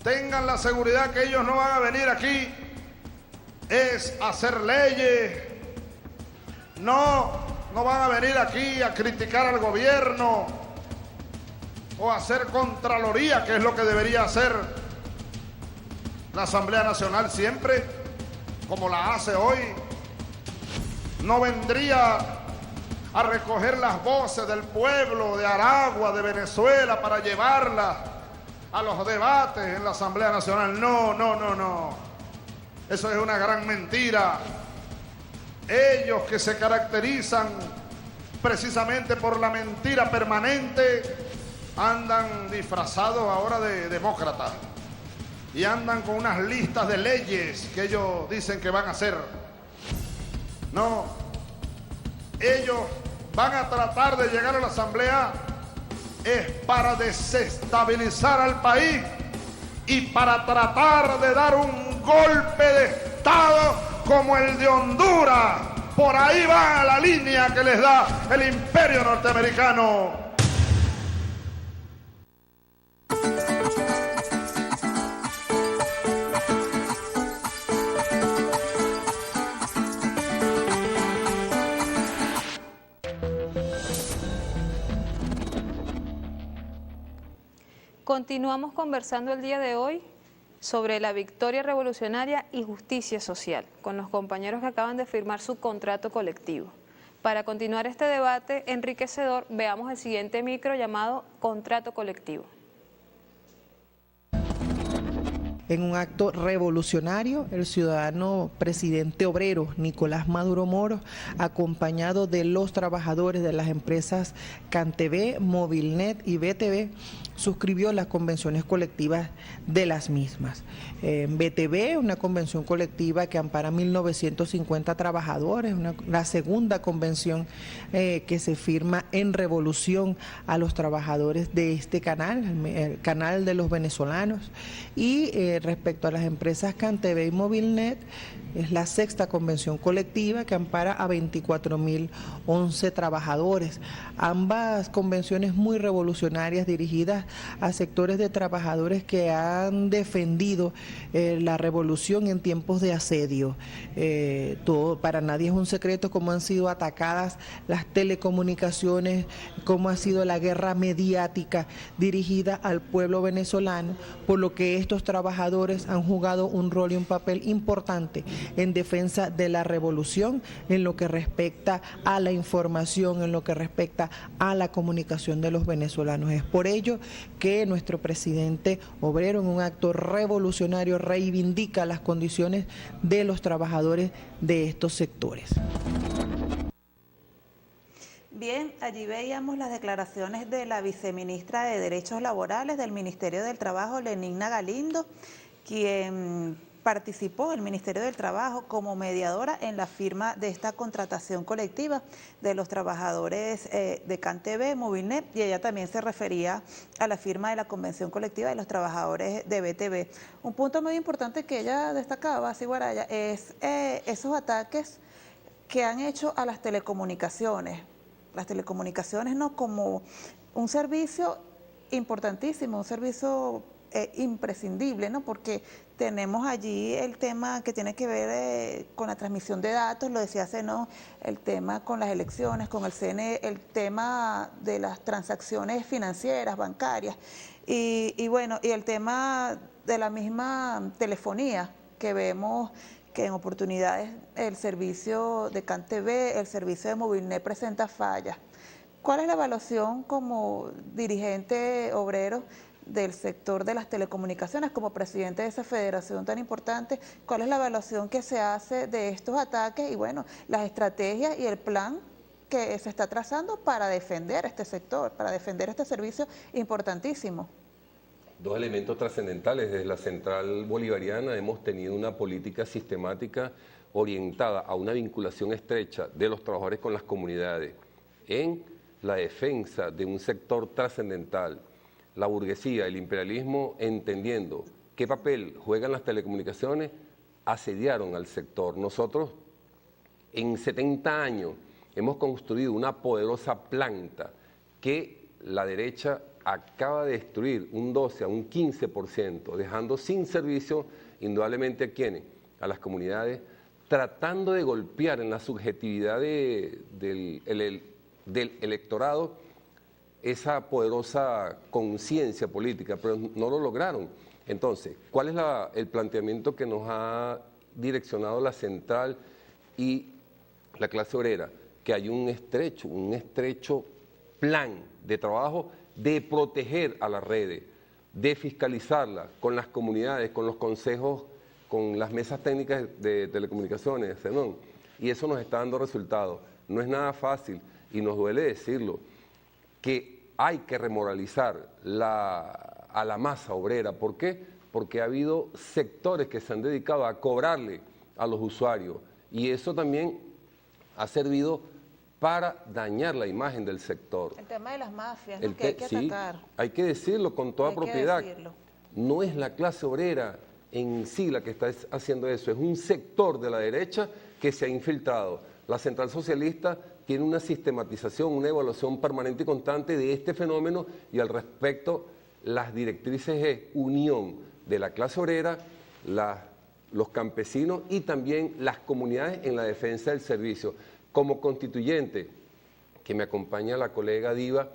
tengan la seguridad que ellos no van a venir aquí es hacer leyes, no van a venir aquí a criticar al gobierno o a hacer contraloría, que es lo que debería hacer la Asamblea Nacional siempre, como la hace hoy. No vendría a recoger las voces del pueblo de Aragua, de Venezuela, para llevarlas a los debates en la Asamblea Nacional. No. Eso es una gran mentira. Ellos que se caracterizan precisamente por la mentira permanente, andan disfrazados ahora de demócratas y andan con unas listas de leyes que ellos dicen que van a hacer. No, ellos van a tratar de llegar a la asamblea es para desestabilizar al país y para tratar de dar un golpe de Estado como el de Honduras. Por ahí va la línea que les da el imperio norteamericano. Continuamos conversando el día de hoy sobre la victoria revolucionaria y justicia social, con los compañeros que acaban de firmar su contrato colectivo. Para continuar este debate enriquecedor, veamos el siguiente micro llamado Contrato Colectivo. En un acto revolucionario, el ciudadano presidente obrero Nicolás Maduro Moro, acompañado de los trabajadores de las empresas CanTV, Movilnet y BTV, suscribió las convenciones colectivas de las mismas. BTV, una convención colectiva que ampara 1.950 trabajadores, la segunda convención que se firma en revolución a los trabajadores de este canal, el canal de los venezolanos. Y respecto a las empresas CanTV y Movilnet, es la sexta convención colectiva que ampara a 24.011 trabajadores. Ambas convenciones muy revolucionarias, dirigidas a sectores de trabajadores que han defendido la revolución en tiempos de asedio. Para nadie es un secreto cómo han sido atacadas las telecomunicaciones, cómo ha sido la guerra mediática dirigida al pueblo venezolano, por lo que estos trabajadores han jugado un rol y un papel importante en defensa de la revolución, en lo que respecta a la información, en lo que respecta a la comunicación de los venezolanos. Es por ello que nuestro presidente obrero, en un acto revolucionario, reivindica las condiciones de los trabajadores de estos sectores. Bien, allí veíamos las declaraciones de la viceministra de Derechos Laborales del Ministerio del Trabajo, Lenigna Galindo, quien participó el Ministerio del Trabajo como mediadora en la firma de esta contratación colectiva de los trabajadores de CanTV, Movilnet, y ella también se refería a la firma de la convención colectiva de los trabajadores de BTV. Un punto muy importante que ella destacaba, Ciguaraya, es esos ataques que han hecho a las telecomunicaciones. Las telecomunicaciones, ¿no?, como un servicio importantísimo, un servicio imprescindible, ¿no?, porque tenemos allí el tema que tiene que ver con la transmisión de datos, lo decía Seno, el tema con las elecciones, con el CNE, el tema de las transacciones financieras, bancarias, y bueno, y el tema de la misma telefonía, que vemos que en oportunidades el servicio de CanTV, el servicio de Movilnet presenta fallas. ¿Cuál es la evaluación como dirigente obrero del sector de las telecomunicaciones, como presidente de esa federación tan importante? ¿Cuál es la evaluación que se hace de estos ataques y, bueno, las estrategias y el plan que se está trazando para defender este sector, para defender este servicio importantísimo? Dos elementos trascendentales. Desde la Central Bolivariana hemos tenido una política sistemática orientada a una vinculación estrecha de los trabajadores con las comunidades en la defensa de un sector trascendental. La burguesía, el imperialismo, entendiendo qué papel juegan las telecomunicaciones, asediaron al sector. Nosotros, en 70 años hemos construido una poderosa planta que la derecha acaba de destruir un 12 a un 15%, dejando sin servicio indudablemente a quienes, a las comunidades, tratando de golpear en la subjetividad del electorado esa poderosa conciencia política, pero no lo lograron. Entonces, ¿cuál es el planteamiento que nos ha direccionado la central y la clase obrera? Que hay un estrecho plan de trabajo de proteger a las redes, de fiscalizarlas con las comunidades, con los consejos, con las mesas técnicas de telecomunicaciones, ¿no? Y eso nos está dando resultados. No es nada fácil, y nos duele decirlo, que hay que remoralizar a la masa obrera. ¿Por qué? Porque ha habido sectores que se han dedicado a cobrarle a los usuarios, y eso también ha servido para dañar la imagen del sector. El tema de las mafias, ¿no? Que hay que atacar. Hay que decirlo con toda propiedad. No es la clase obrera en sí la que está haciendo eso, es un sector de la derecha que se ha infiltrado. La Central Socialista tiene una sistematización, una evaluación permanente y constante de este fenómeno, y al respecto las directrices es unión de la clase obrera, los campesinos y también las comunidades en la defensa del servicio. Como constituyente, que me acompaña la colega Diva,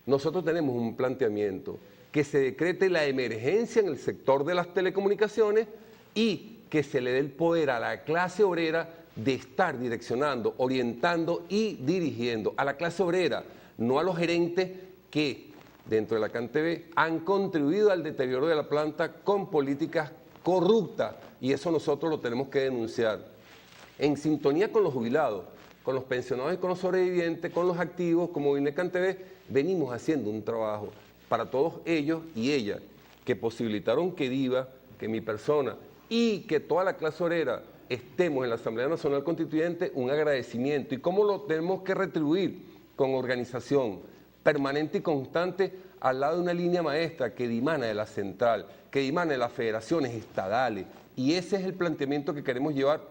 nosotros tenemos un planteamiento, que se decrete la emergencia en el sector de las telecomunicaciones y que se le dé el poder a la clase obrera de estar direccionando, orientando y dirigiendo a la clase obrera, no a los gerentes que dentro de la CanTV han contribuido al deterioro de la planta con políticas corruptas, y eso nosotros lo tenemos que denunciar. En sintonía con los jubilados, con los pensionados y con los sobrevivientes, con los activos, como viene CanTV, venimos haciendo un trabajo para todos ellos y ellas, que posibilitaron que Diva, que mi persona y que toda la clase obrera estemos en la Asamblea Nacional Constituyente, un agradecimiento. ¿Y cómo lo tenemos que retribuir? Con organización permanente y constante al lado de una línea maestra que dimana de la central, que dimana de las federaciones estadales. Y ese es el planteamiento que queremos llevar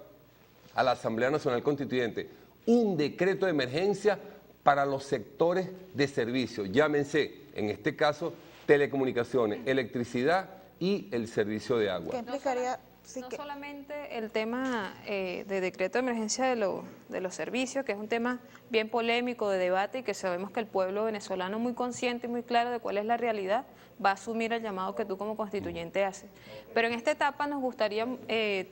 a la Asamblea Nacional Constituyente. Un decreto de emergencia para los sectores de servicio, llámense, en este caso, telecomunicaciones, electricidad y el servicio de agua. ¿Qué implicaría? No solamente el tema de decreto de emergencia de los servicios, que es un tema bien polémico, de debate, y que sabemos que el pueblo venezolano, muy consciente y muy claro de cuál es la realidad, va a asumir el llamado que tú como constituyente haces. Pero en esta etapa nos gustaría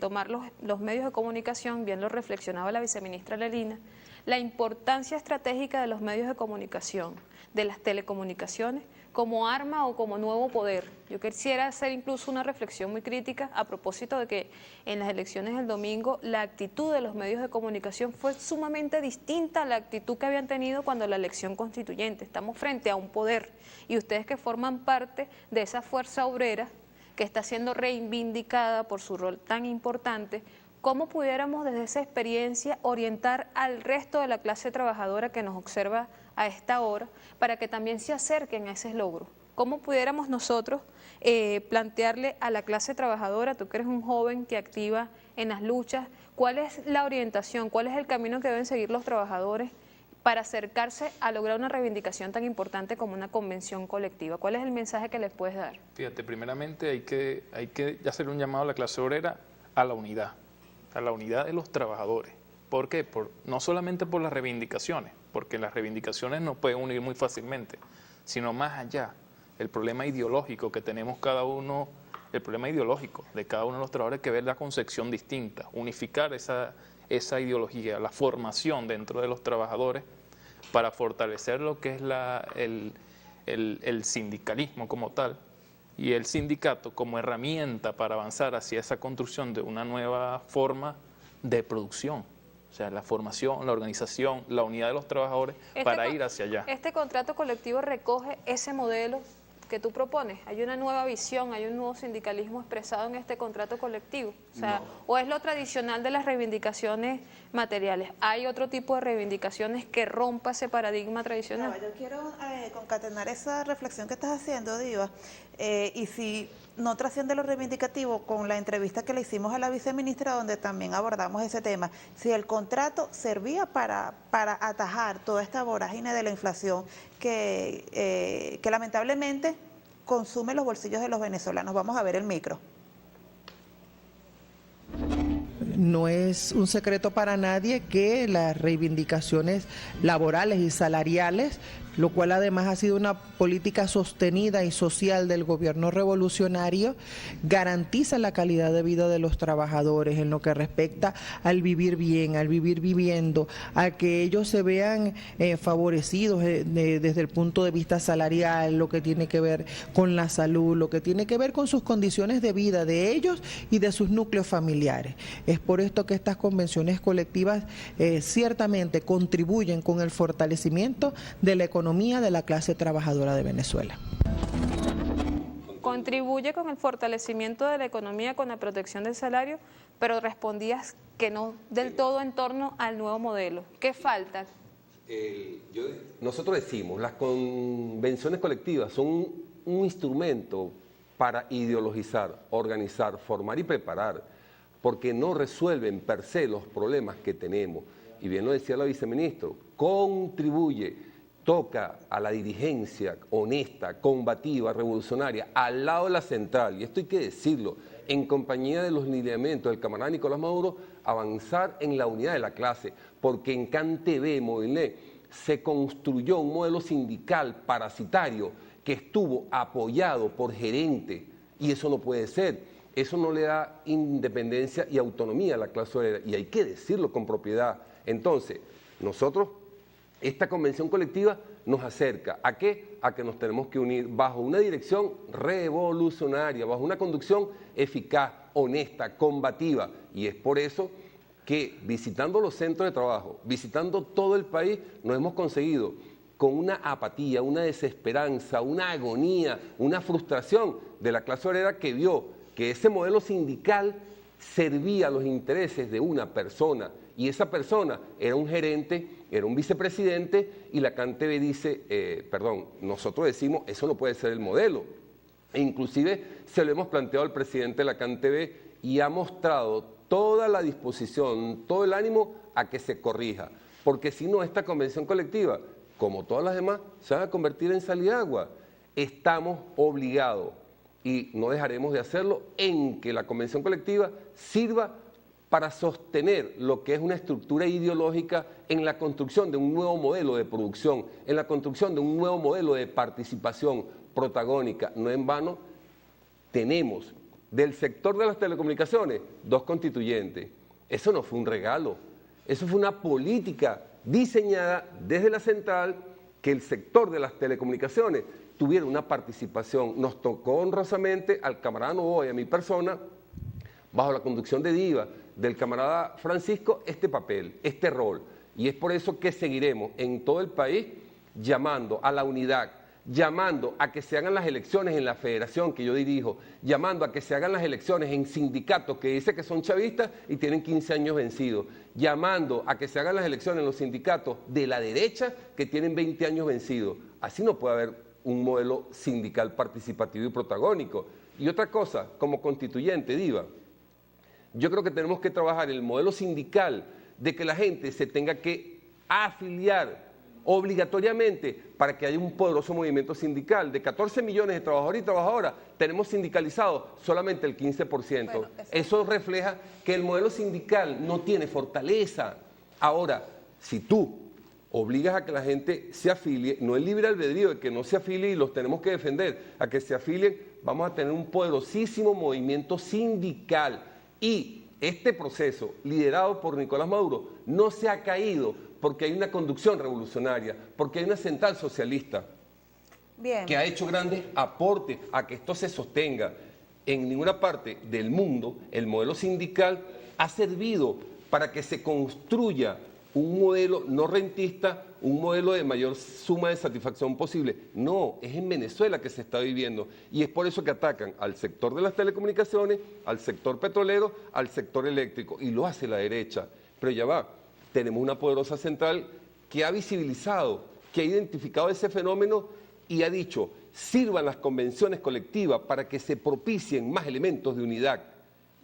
tomar los medios de comunicación, bien lo reflexionaba la viceministra Lelina, la importancia estratégica de los medios de comunicación, de las telecomunicaciones, como arma o como nuevo poder. Yo quisiera hacer incluso una reflexión muy crítica a propósito de que en las elecciones del domingo la actitud de los medios de comunicación fue sumamente distinta a la actitud que habían tenido cuando la elección constituyente. Estamos frente a un poder, y ustedes que forman parte de esa fuerza obrera que está siendo reivindicada por su rol tan importante, ¿cómo pudiéramos desde esa experiencia orientar al resto de la clase trabajadora que nos observa a esta hora para que también se acerquen a ese logro? ¿Cómo pudiéramos nosotros plantearle a la clase trabajadora, tú que eres un joven que activa en las luchas, cuál es la orientación, cuál es el camino que deben seguir los trabajadores para acercarse a lograr una reivindicación tan importante como una convención colectiva? ¿Cuál es el mensaje que les puedes dar? Fíjate, primeramente hay que hacer un llamado a la clase obrera a la unidad de los trabajadores. ¿Por qué? No solamente por las reivindicaciones, porque las reivindicaciones nos pueden unir muy fácilmente, sino más allá, el problema ideológico que tenemos cada uno, el problema ideológico de cada uno de los trabajadores, que ver la concepción distinta, unificar esa ideología, la formación dentro de los trabajadores para fortalecer lo que es el sindicalismo como tal, y el sindicato como herramienta para avanzar hacia esa construcción de una nueva forma de producción. O sea, la formación, la organización, la unidad de los trabajadores para ir hacia allá. Este contrato colectivo recoge ese modelo que tú propones? ¿Hay una nueva visión, hay un nuevo sindicalismo expresado en este contrato colectivo? O sea, ¿o es lo tradicional de las reivindicaciones materiales? ¿Hay otro tipo de reivindicaciones que rompa ese paradigma tradicional? No, yo quiero concatenar esa reflexión que estás haciendo, Diva, y si no trasciende lo reivindicativo, con la entrevista que le hicimos a la viceministra, donde también abordamos ese tema, si el contrato servía para atajar toda esta vorágine de la inflación que lamentablemente consume los bolsillos de los venezolanos. Vamos a ver el micro. No es un secreto para nadie que las reivindicaciones laborales y salariales, lo cual además ha sido una política sostenida y social del gobierno revolucionario, garantiza la calidad de vida de los trabajadores en lo que respecta al vivir bien, al vivir viviendo, a que ellos se vean favorecidos desde el punto de vista salarial, lo que tiene que ver con la salud, lo que tiene que ver con sus condiciones de vida de ellos y de sus núcleos familiares. Es por esto que estas convenciones colectivas ciertamente contribuyen con el fortalecimiento de la economía de la clase trabajadora de Venezuela. Contribuye con el fortalecimiento de la economía, con la protección del salario, pero respondías que no del todo en torno al nuevo modelo. ¿Qué falta? Nosotros decimos, las convenciones colectivas son un instrumento para ideologizar, organizar, formar y preparar, porque no resuelven per se los problemas que tenemos. Y bien lo decía la viceministra, contribuye, toca a la dirigencia honesta, combativa, revolucionaria, al lado de la central, y esto hay que decirlo, en compañía de los lineamientos del camarada Nicolás Maduro, avanzar en la unidad de la clase, porque en CanTV, Movilnet, se construyó un modelo sindical parasitario que estuvo apoyado por gerentes, y eso no puede ser, eso no le da independencia y autonomía a la clase obrera, y hay que decirlo con propiedad. Entonces, nosotros, esta convención colectiva nos acerca ¿a qué? A que nos tenemos que unir bajo una dirección revolucionaria, bajo una conducción eficaz, honesta, combativa. Y es por eso que visitando los centros de trabajo, visitando todo el país, nos hemos conseguido con una apatía, una desesperanza, una agonía, una frustración de la clase obrera que vio que ese modelo sindical servía a los intereses de una persona, y esa persona era un gerente, era un vicepresidente, y la CanTV dice, nosotros decimos, eso no puede ser el modelo. E inclusive se lo hemos planteado al presidente de la CanTV y ha mostrado toda la disposición, todo el ánimo a que se corrija, porque si no, esta convención colectiva, como todas las demás, se van a convertir en sal y agua. Estamos obligados, y no dejaremos de hacerlo, en que la convención colectiva sirva para sostener lo que es una estructura ideológica en la construcción de un nuevo modelo de producción, en la construcción de un nuevo modelo de participación protagónica. No en vano tenemos del sector de las telecomunicaciones 2 constituyentes. Eso no fue un regalo, eso fue una política diseñada desde la central, que el sector de las telecomunicaciones tuviera una participación. Nos tocó honrosamente al camarada Novoa y a mi persona, bajo la conducción de Diva, del camarada Francisco, este papel, este rol. Y es por eso que seguiremos en todo el país llamando a la unidad, llamando a que se hagan las elecciones en la federación que yo dirijo, llamando a que se hagan las elecciones en sindicatos que dice que son chavistas y tienen 15 años vencidos, llamando a que se hagan las elecciones en los sindicatos de la derecha que tienen 20 años vencidos. Así no puede haber un modelo sindical participativo y protagónico. Y otra cosa, como constituyente, Diva, yo creo que tenemos que trabajar el modelo sindical de que la gente se tenga que afiliar obligatoriamente para que haya un poderoso movimiento sindical. De 14 millones de trabajadores y trabajadoras, tenemos sindicalizados solamente el 15%. Bueno, eso refleja que el modelo sindical no tiene fortaleza. Ahora, si tú obligas a que la gente se afilie, no es libre albedrío de que no se afilie y los tenemos que defender, a que se afilien, vamos a tener un poderosísimo movimiento sindical. Y este proceso, liderado por Nicolás Maduro, no se ha caído porque hay una conducción revolucionaria, porque hay una central socialista que ha hecho grandes aportes a que esto se sostenga. En ninguna parte del mundo el modelo sindical ha servido para que se construya un modelo no rentista, un modelo de mayor suma de satisfacción posible. No, es en Venezuela que se está viviendo y es por eso que atacan al sector de las telecomunicaciones, al sector petrolero, al sector eléctrico y lo hace la derecha. Pero ya va, tenemos una poderosa central que ha visibilizado, que ha identificado ese fenómeno y ha dicho, sirvan las convenciones colectivas para que se propicien más elementos de unidad.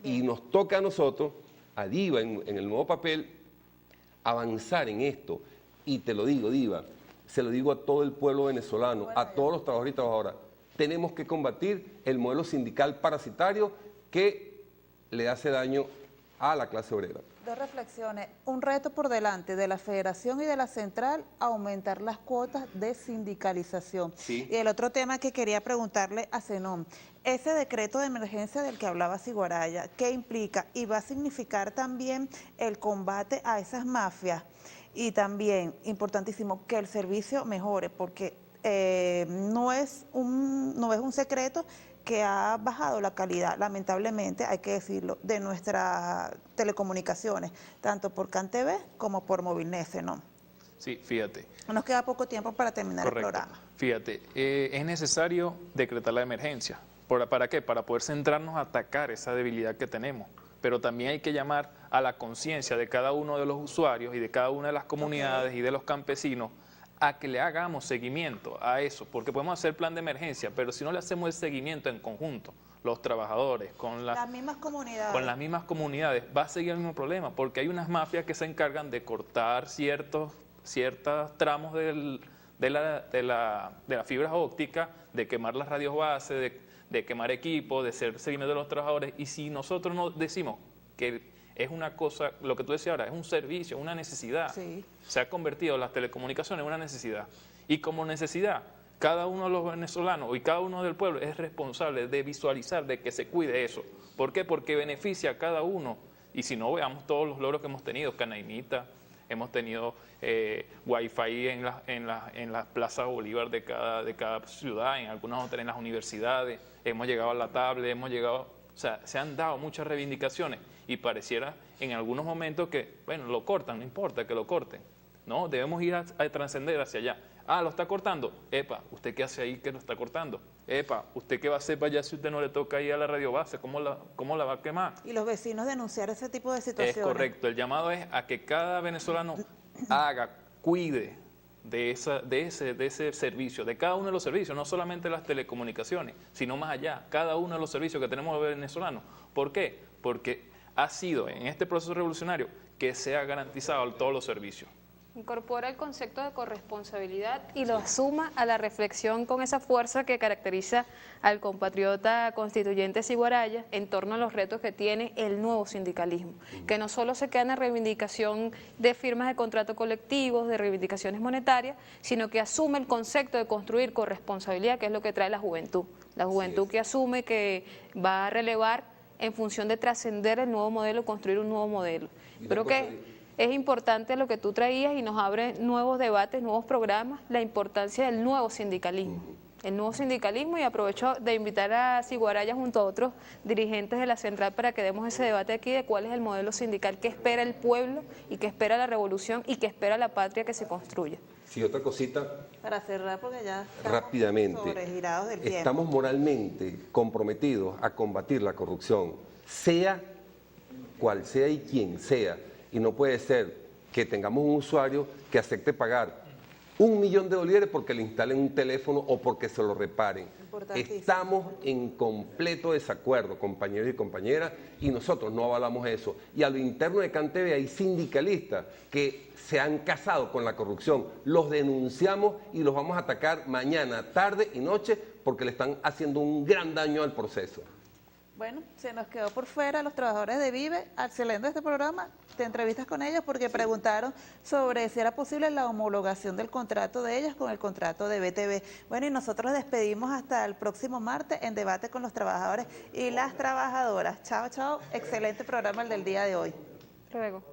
Y nos toca a nosotros, a Diva, en el nuevo papel, avanzar en esto. Y te lo digo, Diva, se lo digo a todo el pueblo venezolano, a todos los trabajadores y trabajadoras. Tenemos que combatir el modelo sindical parasitario que le hace daño a la clase obrera. Dos reflexiones. Un reto por delante de la Federación y de la Central, aumentar las cuotas de sindicalización. Sí. Y el otro tema que quería preguntarle a Zenón, ese decreto de emergencia del que hablaba Ciguaraya, ¿qué implica? Y va a significar también el combate a esas mafias. Y también, importantísimo, que el servicio mejore, porque no es un secreto que ha bajado la calidad, lamentablemente, hay que decirlo, de nuestras telecomunicaciones, tanto por CanTV como por Movilnet, ¿no? Sí, fíjate. Nos queda poco tiempo para terminar Correcto. el programa. Fíjate, es necesario decretar la emergencia. ¿Para qué? Para poder centrarnos a atacar esa debilidad que tenemos. Pero también hay que llamar a la conciencia de cada uno de los usuarios y de cada una de las comunidades y de los campesinos a que le hagamos seguimiento a eso, porque podemos hacer plan de emergencia, pero si no le hacemos el seguimiento en conjunto, los trabajadores, con las mismas comunidades. Con las mismas comunidades, va a seguir el mismo problema, porque hay unas mafias que se encargan de cortar ciertos tramos de la fibra óptica, de quemar las radios base, de quemar equipos, de hacer seguimiento de los trabajadores, y si nosotros no decimos que es una cosa, lo que tú decías ahora, es un servicio, una necesidad. Sí. Se ha convertido las telecomunicaciones en una necesidad. Y como necesidad, cada uno de los venezolanos y cada uno del pueblo es responsable de visualizar, de que se cuide eso. ¿Por qué? Porque beneficia a cada uno. Y si no, veamos todos los logros que hemos tenido, Canaimita, hemos tenido Wi-Fi en la Plaza Bolívar de cada ciudad, en algunas otras, en las universidades, hemos llegado a la tablet, hemos llegado... O sea, se han dado muchas reivindicaciones y pareciera en algunos momentos que, bueno, lo cortan, no importa que lo corten. No, debemos ir a trascender hacia allá. Ah, ¿lo está cortando? Epa, ¿usted qué hace ahí que lo está cortando? Epa, ¿usted qué va a hacer para allá si usted no le toca ir a la radio base? ¿Cómo la va a quemar? Y los vecinos denunciar ese tipo de situaciones. Es correcto, el llamado es a que cada venezolano haga, cuide de ese servicio, de cada uno de los servicios, no solamente las telecomunicaciones, sino más allá, cada uno de los servicios que tenemos los venezolanos. ¿Por qué? Porque ha sido en este proceso revolucionario que se ha garantizado todos los servicios. Incorpora el concepto de corresponsabilidad y lo suma a la reflexión con esa fuerza que caracteriza al compatriota constituyente Ciguaraya en torno a los retos que tiene el nuevo sindicalismo, que no solo se queda en la reivindicación de firmas de contratos colectivos, de reivindicaciones monetarias, sino que asume el concepto de construir corresponsabilidad, que es lo que trae la juventud que asume que va a relevar en función de trascender el nuevo modelo, construir un nuevo modelo. Creo que es importante lo que tú traías y nos abre nuevos debates, nuevos programas, la importancia del nuevo sindicalismo. El nuevo sindicalismo, y aprovecho de invitar a Ciguaraya junto a otros dirigentes de la Central para que demos ese debate aquí de cuál es el modelo sindical que espera el pueblo y que espera la revolución y que espera la patria que se construya. Sí, otra cosita. Para cerrar, porque ya rápidamente, sobregirados del tiempo. Estamos moralmente comprometidos a combatir la corrupción, sea cual sea y quien sea. Y no puede ser que tengamos un usuario que acepte pagar $1 millón porque le instalen un teléfono o porque se lo reparen. Estamos en completo desacuerdo, compañeros y compañeras, y nosotros no avalamos eso. Y a lo interno de CanTV hay sindicalistas que se han casado con la corrupción. Los denunciamos y los vamos a atacar mañana, tarde y noche porque le están haciendo un gran daño al proceso. Bueno, se nos quedó por fuera los trabajadores de Vive, excelente este programa, te entrevistas con ellos porque preguntaron sobre si era posible la homologación del contrato de ellos con el contrato de BTV. Bueno, y nosotros despedimos hasta el próximo martes en Debate con los Trabajadores y las Trabajadoras. Chao, chao, excelente programa el del día de hoy. Luego.